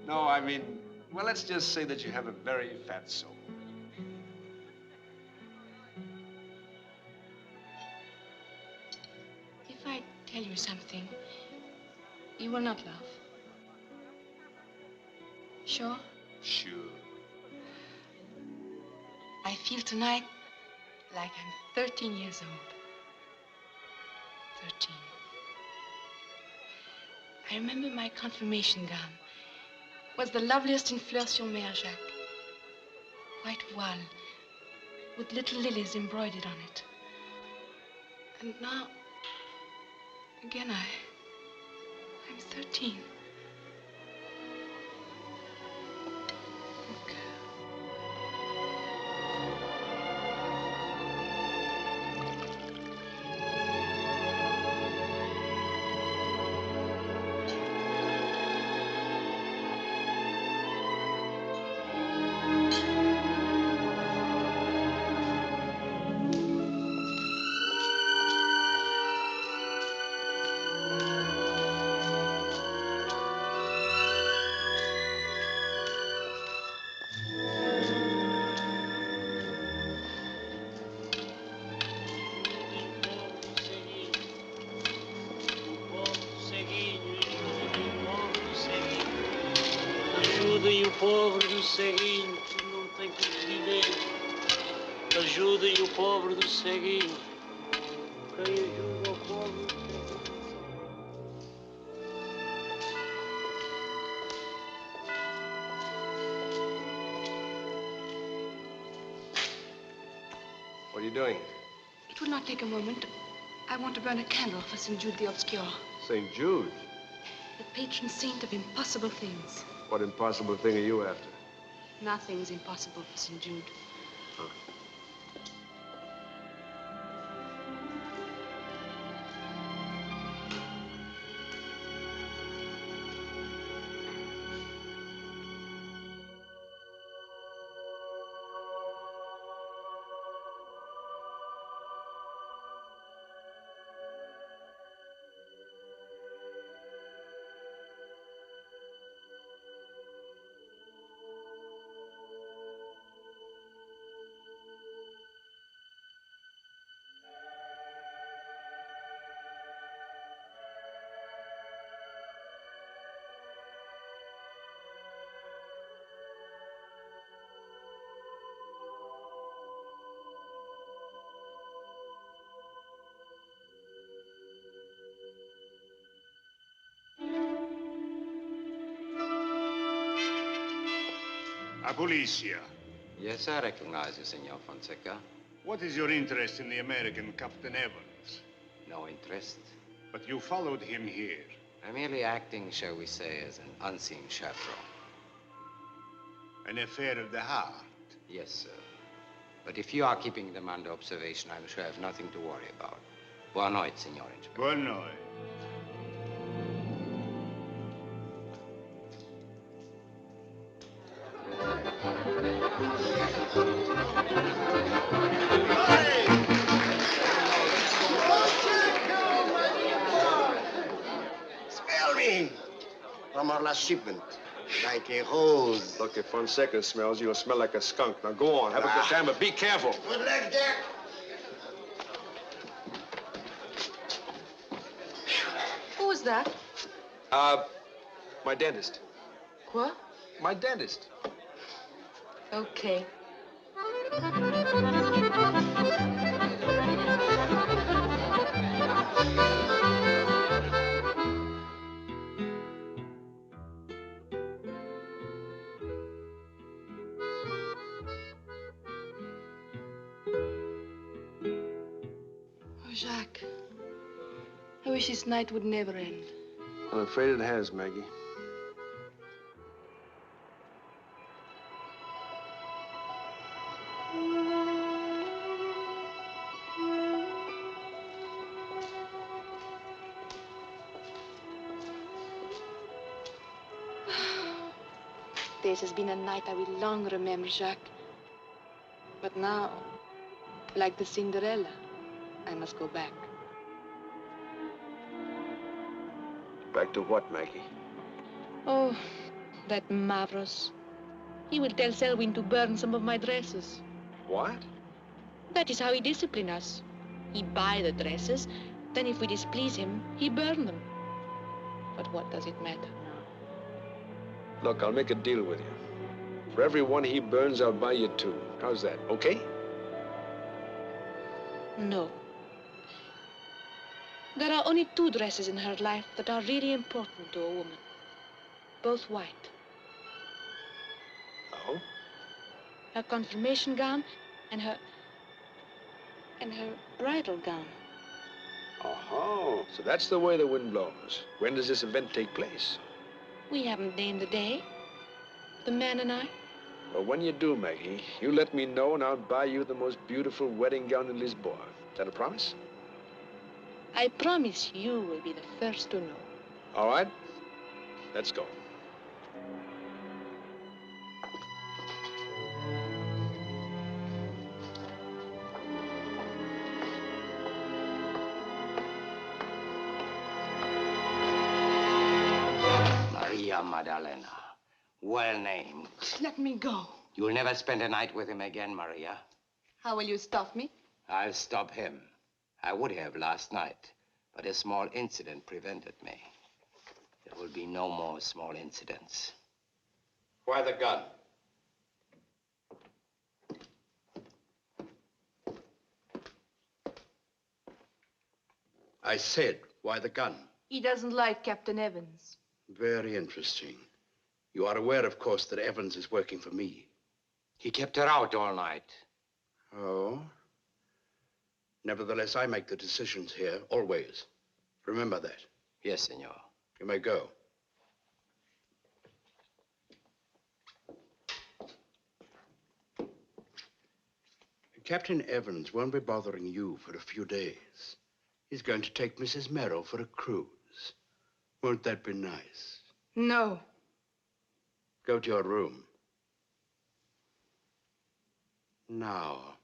No, I mean, well, let's just say that you have a very fat soul. If I tell you something, you will not laugh. Sure? Sure. I feel tonight like I'm 13 years old. 13. I remember my confirmation gown was the loveliest in fleurs-sur-mer, Jacques. White voile with little lilies embroidered on it. And now, again, I'm 13. Ajudem o pobre do ceguinho que não tem que viver. Ajudem o pobre do ceguinho. Quem ajuda o pobre do ceguinho. What are you doing? It will not take a moment. I want to burn a candle for St. Jude the Obscure. St. Jude? The patron saint of impossible things. What impossible thing are you after? Nothing's impossible for St. Jude. Huh. Policia. Yes, I recognize you, Senor Fonseca. What is your interest in the American Captain Evans? No interest. But you followed him here. I'm merely acting, shall we say, as an unseen chaperone. An affair of the heart? Yes, sir. But if you are keeping them under observation, I'm sure I have nothing to worry about. Boa noite, Senor Inspector. Boa noite. Smell me! From our last shipment. Like a rose. Look, if Fonseca smells, you'll smell like a skunk. Now go on, have a good time, but be careful. Good luck, Jack. Who was that? My dentist. What? My dentist. Okay. Oh, Jacques. I wish this night would never end. I'm afraid it has, Maggie. This has been a night I will long remember, Jacques. But now, like the Cinderella, I must go back. Back to what, Maggie? Oh, that Mavros. He will tell Selwyn to burn some of my dresses. What? That is how he disciplines us. He buy the dresses, then if we displease him, he burn them. But what does it matter now? Look, I'll make a deal with you. For every one he burns, I'll buy you 2. How's that, okay? No. There are only 2 dresses in her life that are really important to a woman. Both white. Oh? Her confirmation gown and her bridal gown. Oh, so that's the way the wind blows. When does this event take place? We haven't named the day, the man and I. Well, when you do, Maggie, you let me know and I'll buy you the most beautiful wedding gown in Lisbon. Is that a promise? I promise you will be the first to know. All right. Let's go. Maria Magdalena. Well named. Let me go. You'll never spend a night with him again, Maria. How will you stop me? I'll stop him. I would have last night, but a small incident prevented me. There will be no more small incidents. Why the gun? I said, why the gun? He doesn't like Captain Evans. Very interesting. You are aware, of course, that Evans is working for me. He kept her out all night. Oh? Nevertheless, I make the decisions here, always. Remember that. Yes, senor. You may go. Captain Evans won't be bothering you for a few days. He's going to take Mrs. Merrill for a cruise. Won't that be nice? No. Go to your room. Now.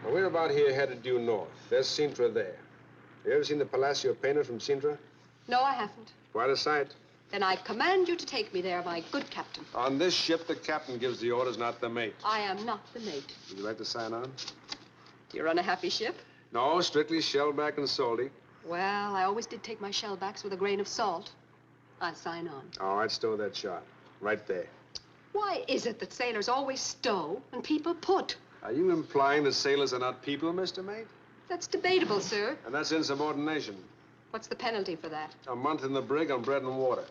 Well, we're about here headed due north. There's Sintra there. You ever seen the Palacio painted from Sintra? No, I haven't. Quite a sight. Then I command you to take me there, my good captain. On this ship, the captain gives the orders, not the mate. I am not the mate. Would you like to sign on? You run a happy ship? No, strictly shellback and salty. Well, I always did take my shellbacks with a grain of salt. I'll sign on. All right, stow that shot. Right there. Why is it that sailors always stow and people put? Are you implying that sailors are not people, Mr. Mate? That's debatable, sir. And that's insubordination. What's the penalty for that? A month in the brig on bread and water.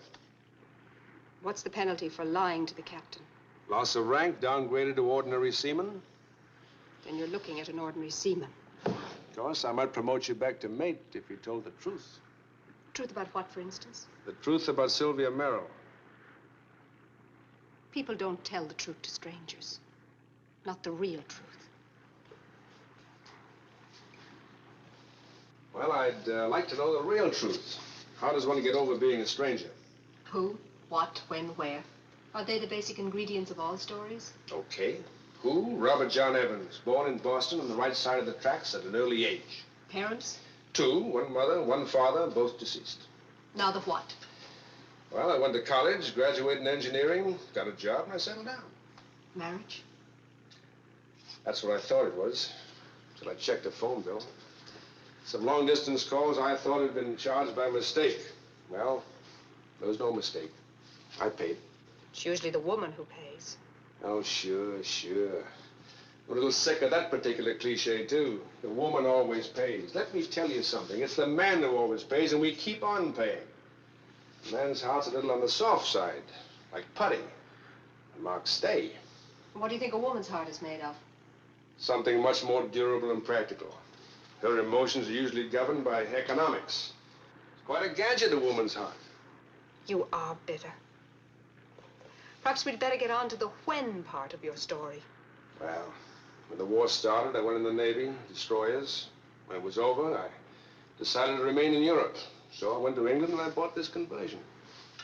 What's the penalty for lying to the captain? Loss of rank, downgraded to ordinary seaman. Then you're looking at an ordinary seaman. Of course, I might promote you back to mate if you told the truth. Truth about what, for instance? The truth about Sylvia Merrill. People don't tell the truth to strangers. Not the real truth. Well, I'd like to know the real truth. How does one get over being a stranger? Who, what, when, where? Are they the basic ingredients of all stories? Okay. Who? Robert John Evans, born in Boston on the right side of the tracks at an early age. Parents? 2, one mother, one father, both deceased. Now the what? Well, I went to college, graduated in engineering, got a job, and I settled down. Marriage? That's what I thought it was, till I checked the phone bill. Some long-distance calls I thought had been charged by mistake. Well, there was no mistake. I paid. It's usually the woman who pays. Oh, sure. I'm a little sick of that particular cliche, too. The woman always pays. Let me tell you something. It's the man who always pays, and we keep on paying. The man's heart's a little on the soft side, like putty. And marks stay. What do you think a woman's heart is made of? Something much more durable and practical. Her emotions are usually governed by economics. It's quite a gadget, a woman's heart. You are bitter. Perhaps we'd better get on to the when part of your story. Well, when the war started, I went in the Navy, destroyers. When it was over, I decided to remain in Europe. So I went to England and I bought this conversion.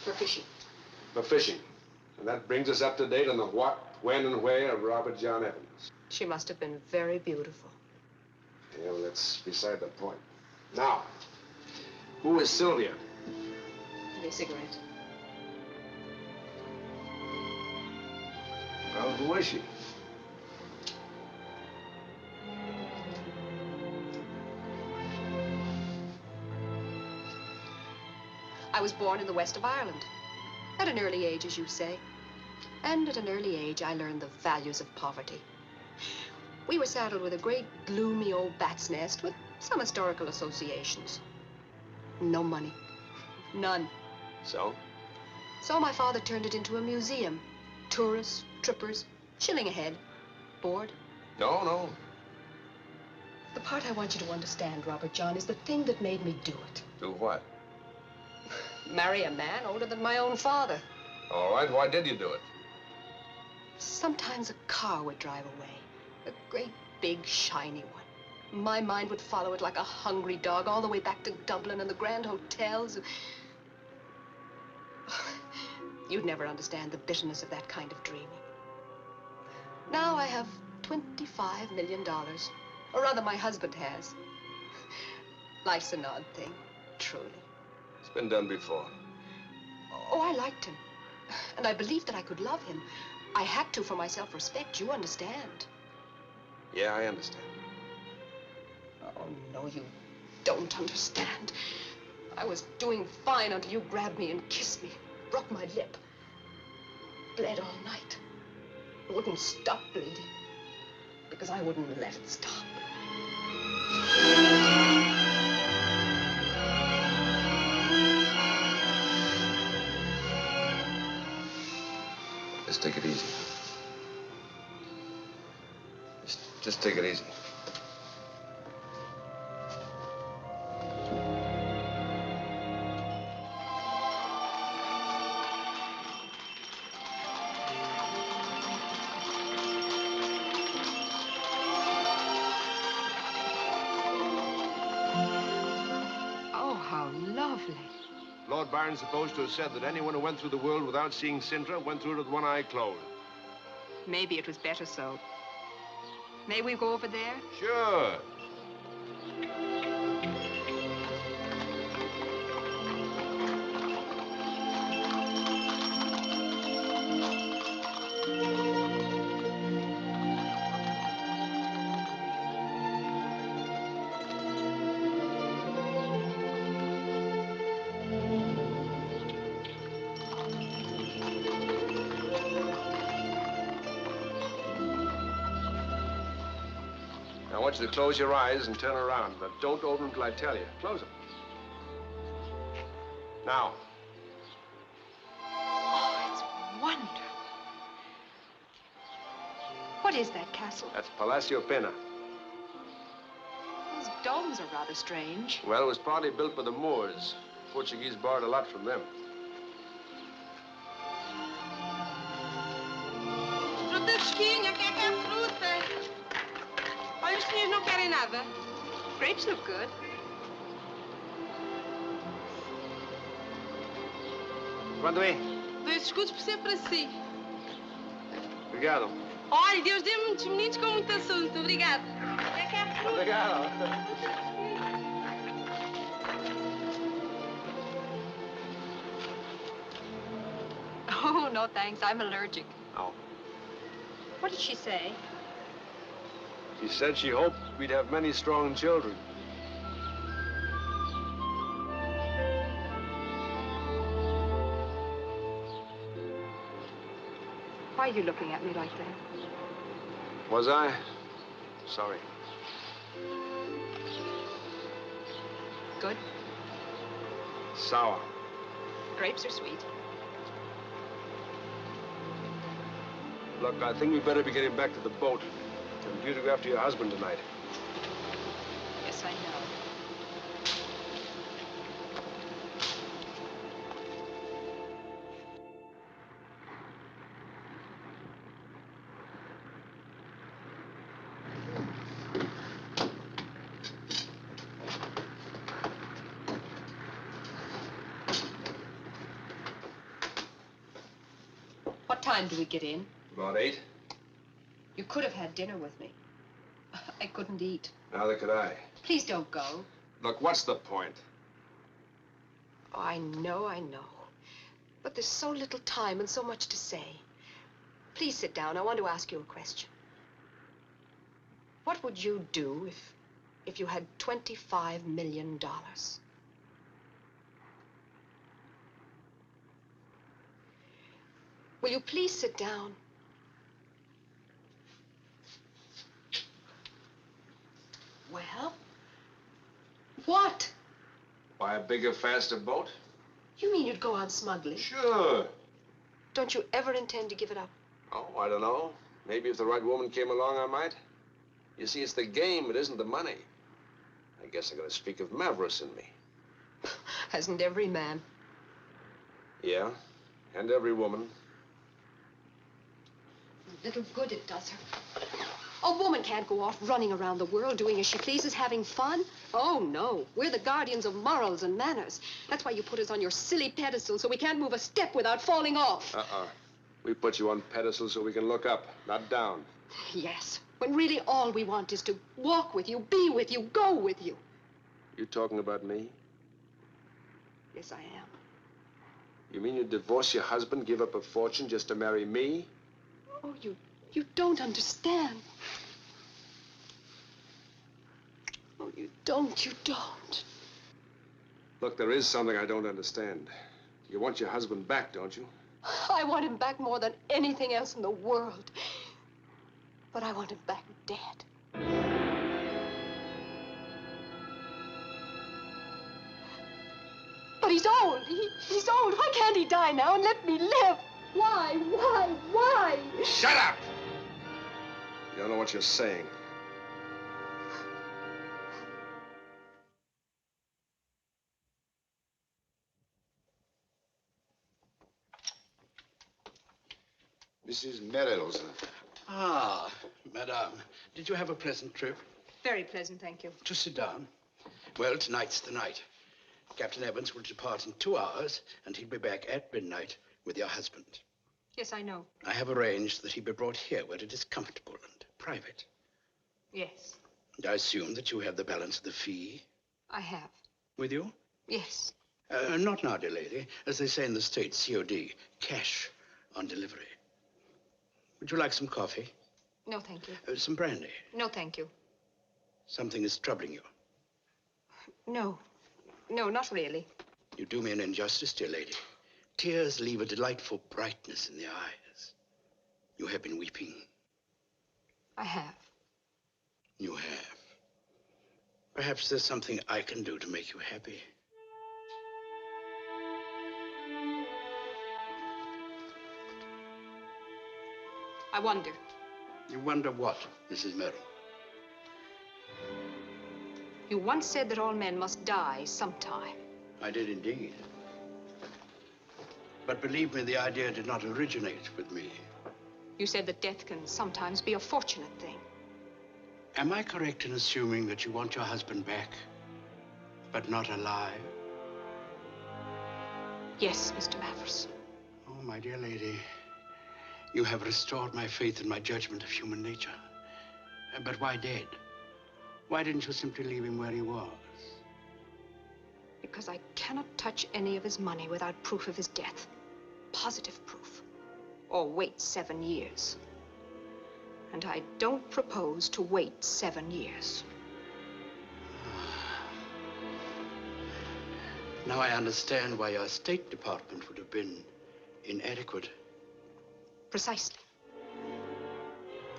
For fishing. For fishing. And that brings us up to date on the what, when, and where of Robert John Evans. She must have been very beautiful. Yeah, well, that's beside the point. Now, who is Sylvia? Give me a cigarette. Well, who is she? I was born in the west of Ireland. At an early age, as you say. And at an early age, I learned the values of poverty. We were saddled with a great, gloomy old bat's nest with some historical associations. No money. None. So? So my father turned it into a museum. Tourists, trippers, shilling a head. Bored? No. The part I want you to understand, Robert John, is the thing that made me do it. Do what? Marry a man older than my own father. All right, why did you do it? Sometimes a car would drive away. A great, big, shiny one. My mind would follow it like a hungry dog all the way back to Dublin and the grand hotels. You'd never understand the bitterness of that kind of dreaming. Now I have $25 million. Or rather, my husband has. Life's an odd thing, truly. It's been done before. Oh, Oh, I liked him. And I believed that I could love him. I had to for my self-respect, you understand. Yeah, I understand. Oh, no, you don't understand. I was doing fine until you grabbed me and kissed me, broke my lip. Bled all night. It wouldn't stop bleeding because I wouldn't let it stop. Just take it easy. Just take it easy. Oh, how lovely. Lord Byron's supposed to have said that anyone who went through the world without seeing Sintra went through it with one eye closed. Maybe it was better so. May we go over there? Sure. I want you to close your eyes and turn around, but don't open them till I tell you. Close them. Now. Oh, it's wonderful. What is that castle? That's Palacio Pena. Those domes are rather strange. Well, it was partly built by the Moors. Portuguese borrowed a lot from them. Fruta fresquinha, quer que é fruta? Olha, os senhores não querem nada. Grapes look good. Quando é? 2 escudos por ser para si. Obrigado. Olha, Deus dê muitos meninos com muito assunto. Obrigado. Quer que é fruta? Obrigado. Oh, no, thanks. I'm allergic. Oh. What did she say? She said she hoped we'd have many strong children. Why are you looking at me like that? Was I? Sorry. Good. Sour. Grapes are sweet. Look, I think we better be getting back to the boat. I'm due to go after your husband tonight. Yes, I know. What time do we get in? About 8. You could have had dinner with me. I couldn't eat. Neither could I. Please don't go. Look, what's the point? Oh, I know. But there's so little time and so much to say. Please sit down. I want to ask you a question. What would you do if you had $25 million? Will you please sit down? Well? What? Buy a bigger, faster boat? You mean you'd go on smuggling? Sure. Don't you ever intend to give it up? Oh, I don't know. Maybe if the right woman came along, I might. You see, it's the game, it isn't the money. I guess I got a streak of Maverick in me. Hasn't every man? Yeah, and every woman. Little good it does her. A woman can't go off running around the world doing as she pleases, having fun. Oh, no. We're the guardians of morals and manners. That's why you put us on your silly pedestal so we can't move a step without falling off. We put you on pedestals so we can look up, not down. Yes, when really all we want is to walk with you, be with you, go with you. You talking about me? Yes, I am. You mean you'd divorce your husband, give up a fortune just to marry me? Oh, you don't understand. Oh, you don't. Look, there is something I don't understand. You want your husband back, don't you? I want him back more than anything else in the world. But I want him back dead. But he's old. He's old. Why can't he die now and let me live? Why? Shut up! You don't know what you're saying. Mrs. Merrill's. Ah, madame, did you have a pleasant trip? Very pleasant, thank you. Just sit down. Well, tonight's the night. Captain Evans will depart in 2 hours, and he'll be back at midnight with your husband. Yes, I know. I have arranged that he be brought here where it is comfortable and private. Yes, And I assume that you have the balance of the fee I have. with you? Yes. Not now, dear lady. As they say in the States, COD, cash on delivery. Would you like some coffee? No, thank you. Some brandy? No, thank you. Something is troubling you. No, not really. You do me an injustice, dear lady. Tears leave a delightful brightness in the eyes. You have been weeping. I have. You have. Perhaps there's something I can do to make you happy. I wonder. You wonder what, Mrs. Merrill? You once said that all men must die sometime. I did indeed. But believe me, the idea did not originate with me. You said that death can sometimes be a fortunate thing. Am I correct in assuming that you want your husband back, but not alive? Yes, Mr. Mathers. Oh, my dear lady, you have restored my faith in my judgment of human nature. But why dead? Why didn't you simply leave him where he was? Because I cannot touch any of his money without proof of his death. Positive proof. Or wait 7 years. And I don't propose to wait 7 years. Now I understand why your State Department would have been inadequate. Precisely.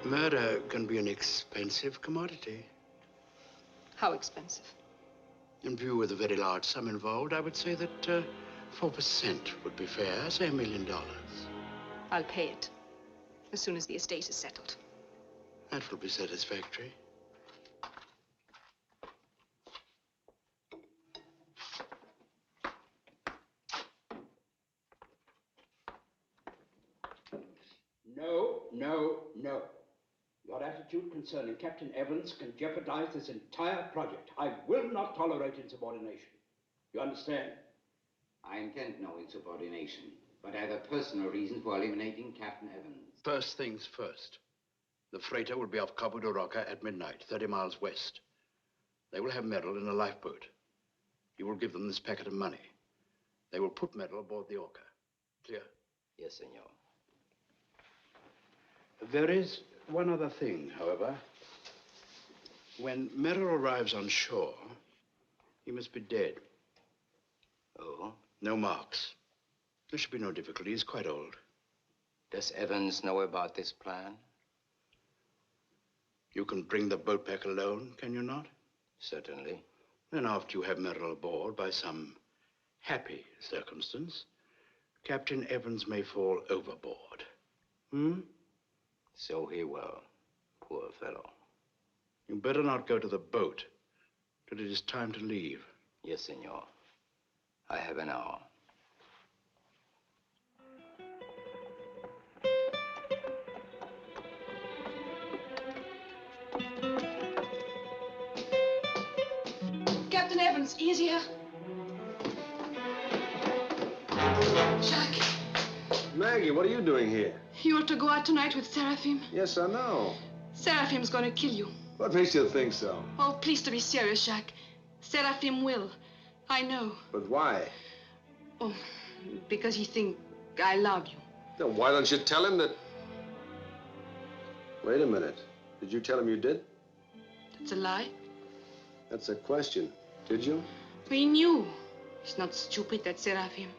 Murder can be an expensive commodity. How expensive? In view of the very large sum involved, I would say that 4% would be fair, say $1 million. I'll pay it as soon as the estate is settled. That will be satisfactory. No. Your attitude concerning Captain Evans can jeopardize this entire project. I will not tolerate insubordination. You understand? I intend no insubordination, but I have a personal reason for eliminating Captain Evans. First things first. The freighter will be off Cabo de Roca at midnight, 30 miles west. They will have Merrill in a lifeboat. You will give them this packet of money. They will put Merrill aboard the Orca. Clear? Yes, senor. There is one other thing, however. When Merrill arrives on shore, he must be dead. Oh? No marks. There should be no difficulty. He's quite old. Does Evans know about this plan? You can bring the boat back alone, can you not? Certainly. Then after you have Merrill aboard, by some happy circumstance, Captain Evans may fall overboard. So he will. Poor fellow. You better not go to the boat till it is time to leave. Yes, senor. I have an hour. Captain Evans, he is here. Jacques, Maggie, what are you doing here? you are to go out tonight with Seraphim. Yes, I know. Seraphim's going to kill you. What makes you think so? Oh, please to be serious, Jacques. Seraphim will. I know. But why? Oh, Because he thinks I love you. Then why don't you tell him that... Wait a minute. Did you tell him you did? That's a lie. That's a question. Did you? We knew. He's not stupid, that Seraphim.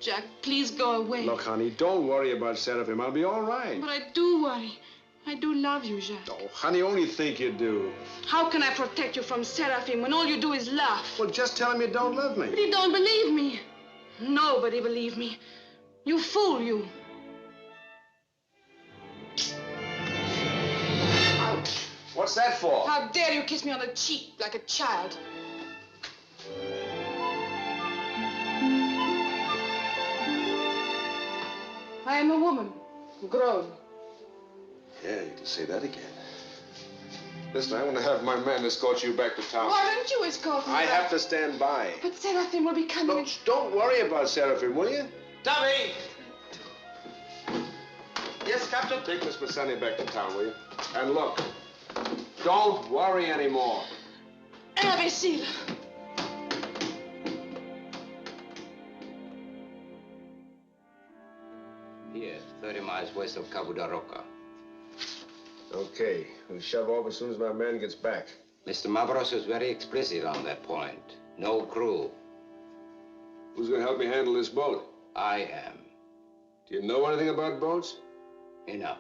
Jack, please go away. Look, honey, don't worry about Seraphim. I'll be all right. But I do worry. I do love you, Jack. Oh, honey, only think you do. How can I protect you from Seraphim when all you do is laugh? Well, just tell him you don't love me. But he don't believe me. Nobody believe me. You fool, you. Ouch! What's that for? How dare you kiss me on the cheek like a child? I am a woman, grown. Yeah, you can say that again. Listen, I want to have my man escort you back to town. Why don't you escort me? I have to stand by. But Seraphim will be coming. Look, don't worry about Seraphim, will you? Tommy! Yes, Captain? Take Miss Bassani back to town, will you? And look, don't worry anymore. Imbecile! Here, 30 miles west of Cabo da Roca. Okay, we'll shove off as soon as my man gets back. Mr. Mavros is very explicit on that point. No crew. Who's going to help me handle this boat? I am. Do you know anything about boats? Enough.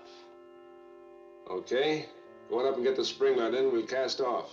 Okay. Go on up and get the spring rod in. We'll cast off.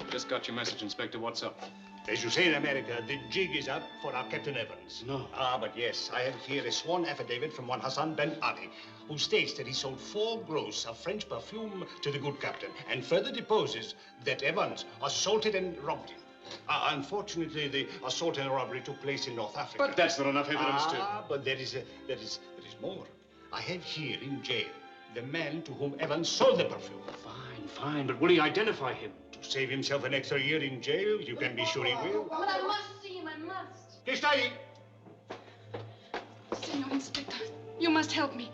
Just got your message, Inspector. What's up? As you say in America, the jig is up for our Captain Evans. No. Ah, but yes, I have here a sworn affidavit from one Hassan Ben Ali, who states that he sold 4 gross of French perfume to the good captain, and further deposes that Evans assaulted and robbed him. Unfortunately, the assault and robbery took place in North Africa. But that's not enough evidence to... But there is more. I have here in jail the man to whom Evans sold the perfume. Fine, but will he identify him? To save himself an extra year in jail, you can be sure he will. But I must see him, I must. Que está ahí? Senor Inspector, you must help me.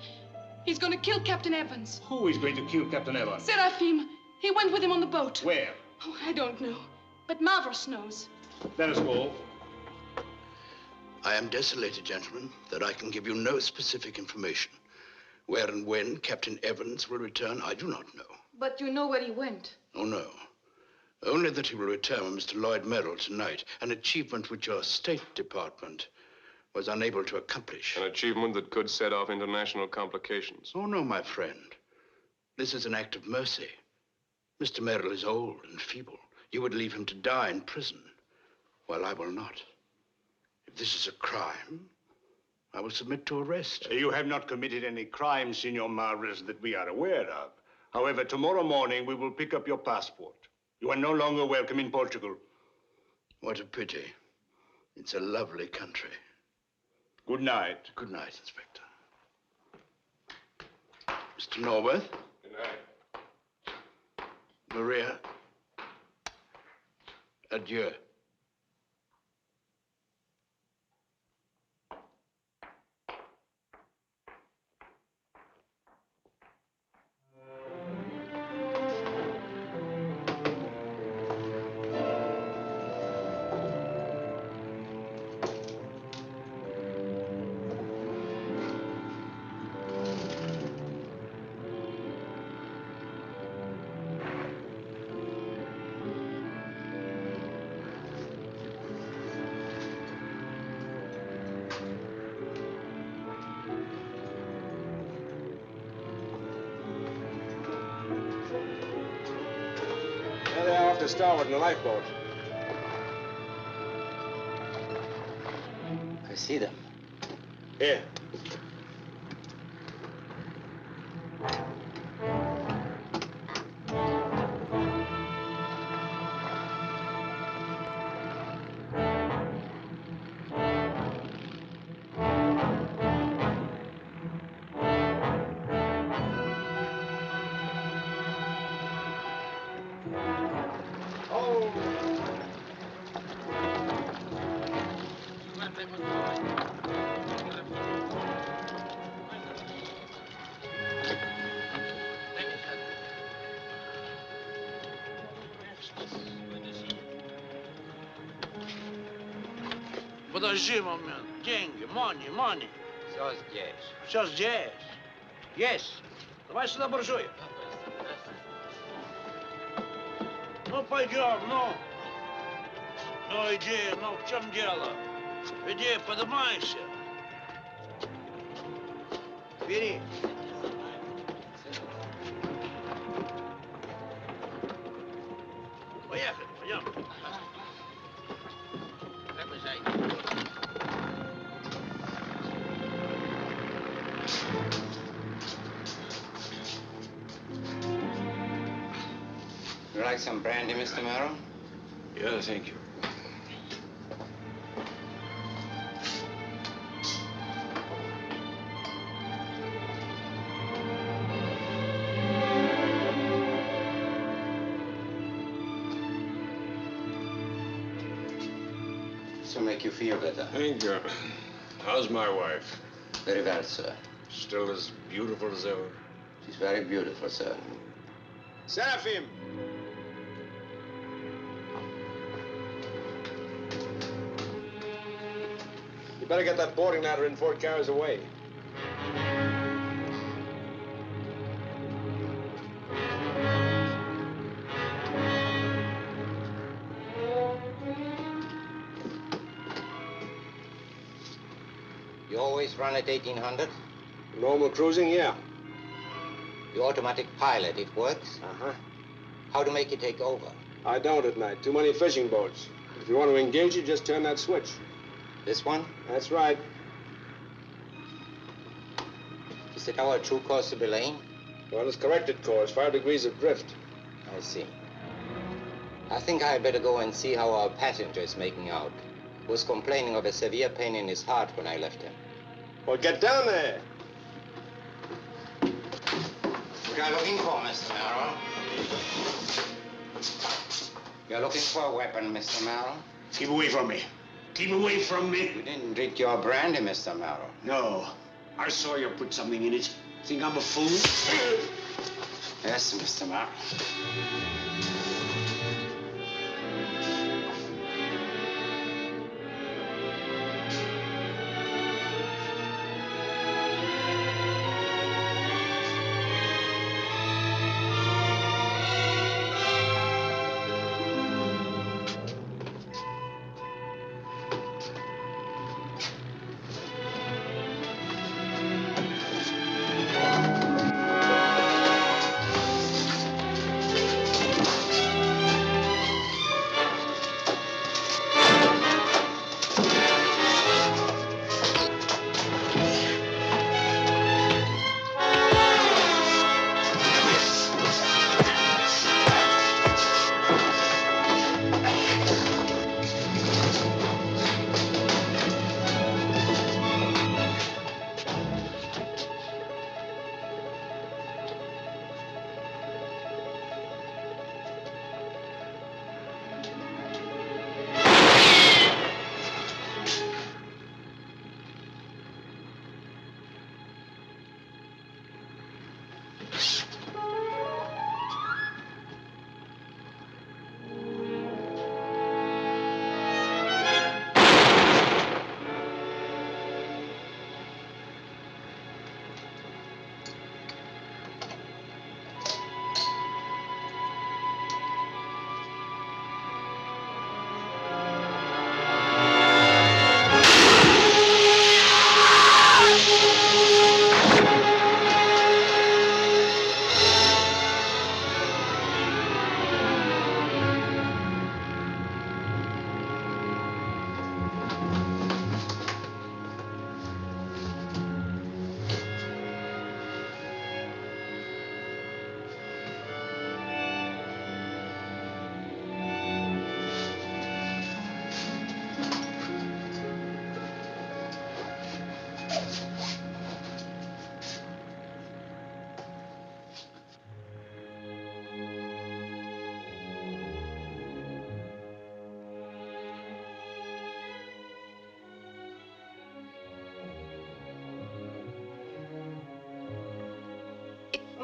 He's going to kill Captain Evans. Who is going to kill Captain Evans? Seraphim. He went with him on the boat. Where? Oh, I don't know. But Mavros knows. Let us go. I am desolated, gentlemen, that I can give you no specific information. Where and when Captain Evans will return, I do not know. But you know where he went. Oh, no. Only that he will return with Mr. Lloyd Merrill tonight, an achievement which your State Department was unable to accomplish. An achievement that could set off international complications. Oh, no, my friend. This is an act of mercy. Mr. Merrill is old and feeble. You would leave him to die in prison, while I will not. If this is a crime, I will submit to arrest. You have not committed any crime, Senor Mavros, that we are aware of. However, tomorrow morning we will pick up your passport. You are no longer welcome in Portugal. What a pity. It's a lovely country. Good night. Good night, Inspector. Mr. Norworth? Good night. Maria? Adieu. There they are off to starboard in the lifeboat. I see them. Here. Подожди момент. Деньги, money. Все здесь. Все здесь. Есть. Давай сюда, буржуй. Ну, пойдем, ну. Ну, иди, ну, в чем дело? Иди, поднимайся. Бери. Поехали, пойдем. You like some brandy, Mr. Merrill? Yeah, thank you. This will make you feel better. Thank you. How's my wife? Very well, sir. Still as beautiful as ever? She's very beautiful, sir. Seraphim! You better get that boarding ladder in 4 carriers away. You always run at 1800? Normal cruising, yeah. The automatic pilot, it works? Uh-huh. How to make it take over? I don't at night. Too many fishing boats. If you want to engage it, just turn that switch. This one? That's right. Is it our true course to Belaine? Well, it's corrected course, 5 degrees of drift. I see. I think I had better go and see how our passenger is making out. He was complaining of a severe pain in his heart when I left him. Well, get down there. What are you looking for, Mr. Merrill? You're looking for a weapon, Mr. Merrill? Keep away from me. Keep away from me. You didn't drink your brandy, Mr. Merrill. No. I saw you put something in it. Think I'm a fool? Yes, Mr. Merrill.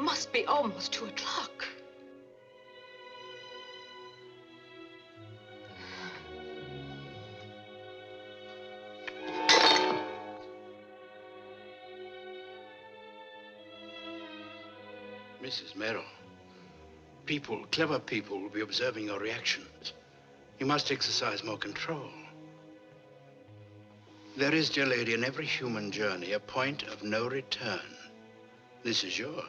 must be almost 2 o'clock. Mrs. Merrill, people, clever people, will be observing your reactions. You must exercise more control. There is, dear lady, in every human journey, a point of no return. This is yours.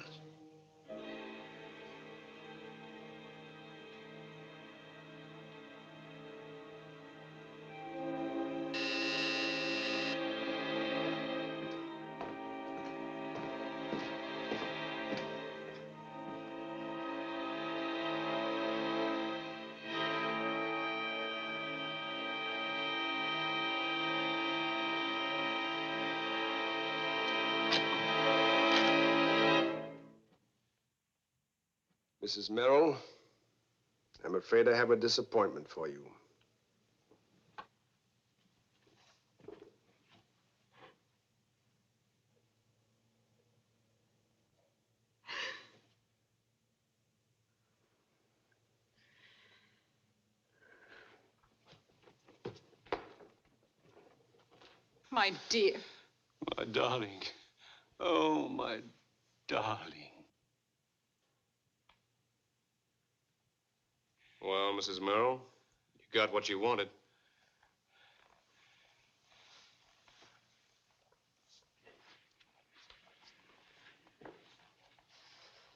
Mrs. Merrill, I'm afraid I have a disappointment for you. My dear. My darling. Oh, my darling. Well, Mrs. Merrill, you got what you wanted.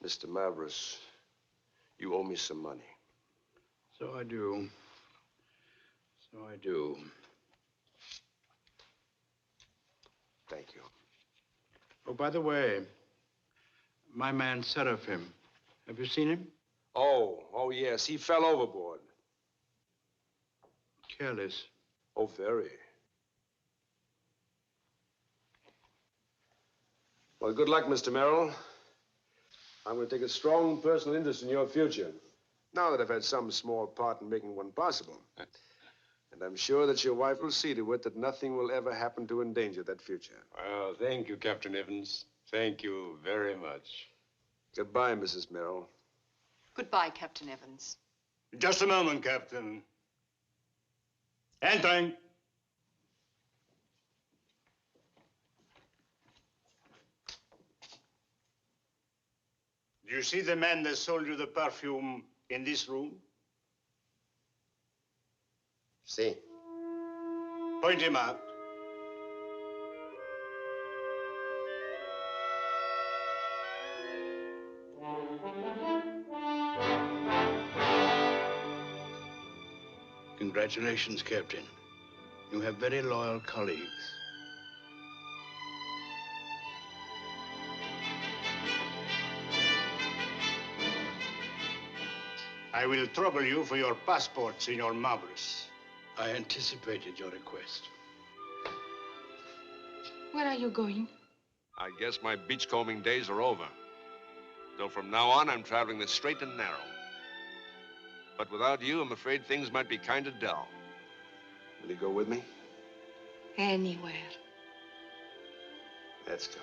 Mr. Mavris, you owe me some money. So I do. So I do. Thank you. Oh, by the way, my man Seraphim, have you seen him? Oh, yes, he fell overboard. Careless. Oh, very. Well, good luck, Mr. Merrill. I'm going to take a strong personal interest in your future, now that I've had some small part in making one possible. And I'm sure that your wife will see to it that nothing will ever happen to endanger that future. Well, thank you, Captain Evans. Thank you very much. Goodbye, Mrs. Merrill. Goodbye, Captain Evans. Just a moment, Captain. Entering. Do you see the man that sold you the perfume in this room? See. Point him out. Congratulations, Captain. You have very loyal colleagues. I will trouble you for your passport, Senor Mavris. I anticipated your request. Where are you going? I guess my beachcombing days are over. So from now on, I'm traveling the straight and narrow. But without you, I'm afraid things might be kind of dull. Will you go with me? Anywhere. Let's go.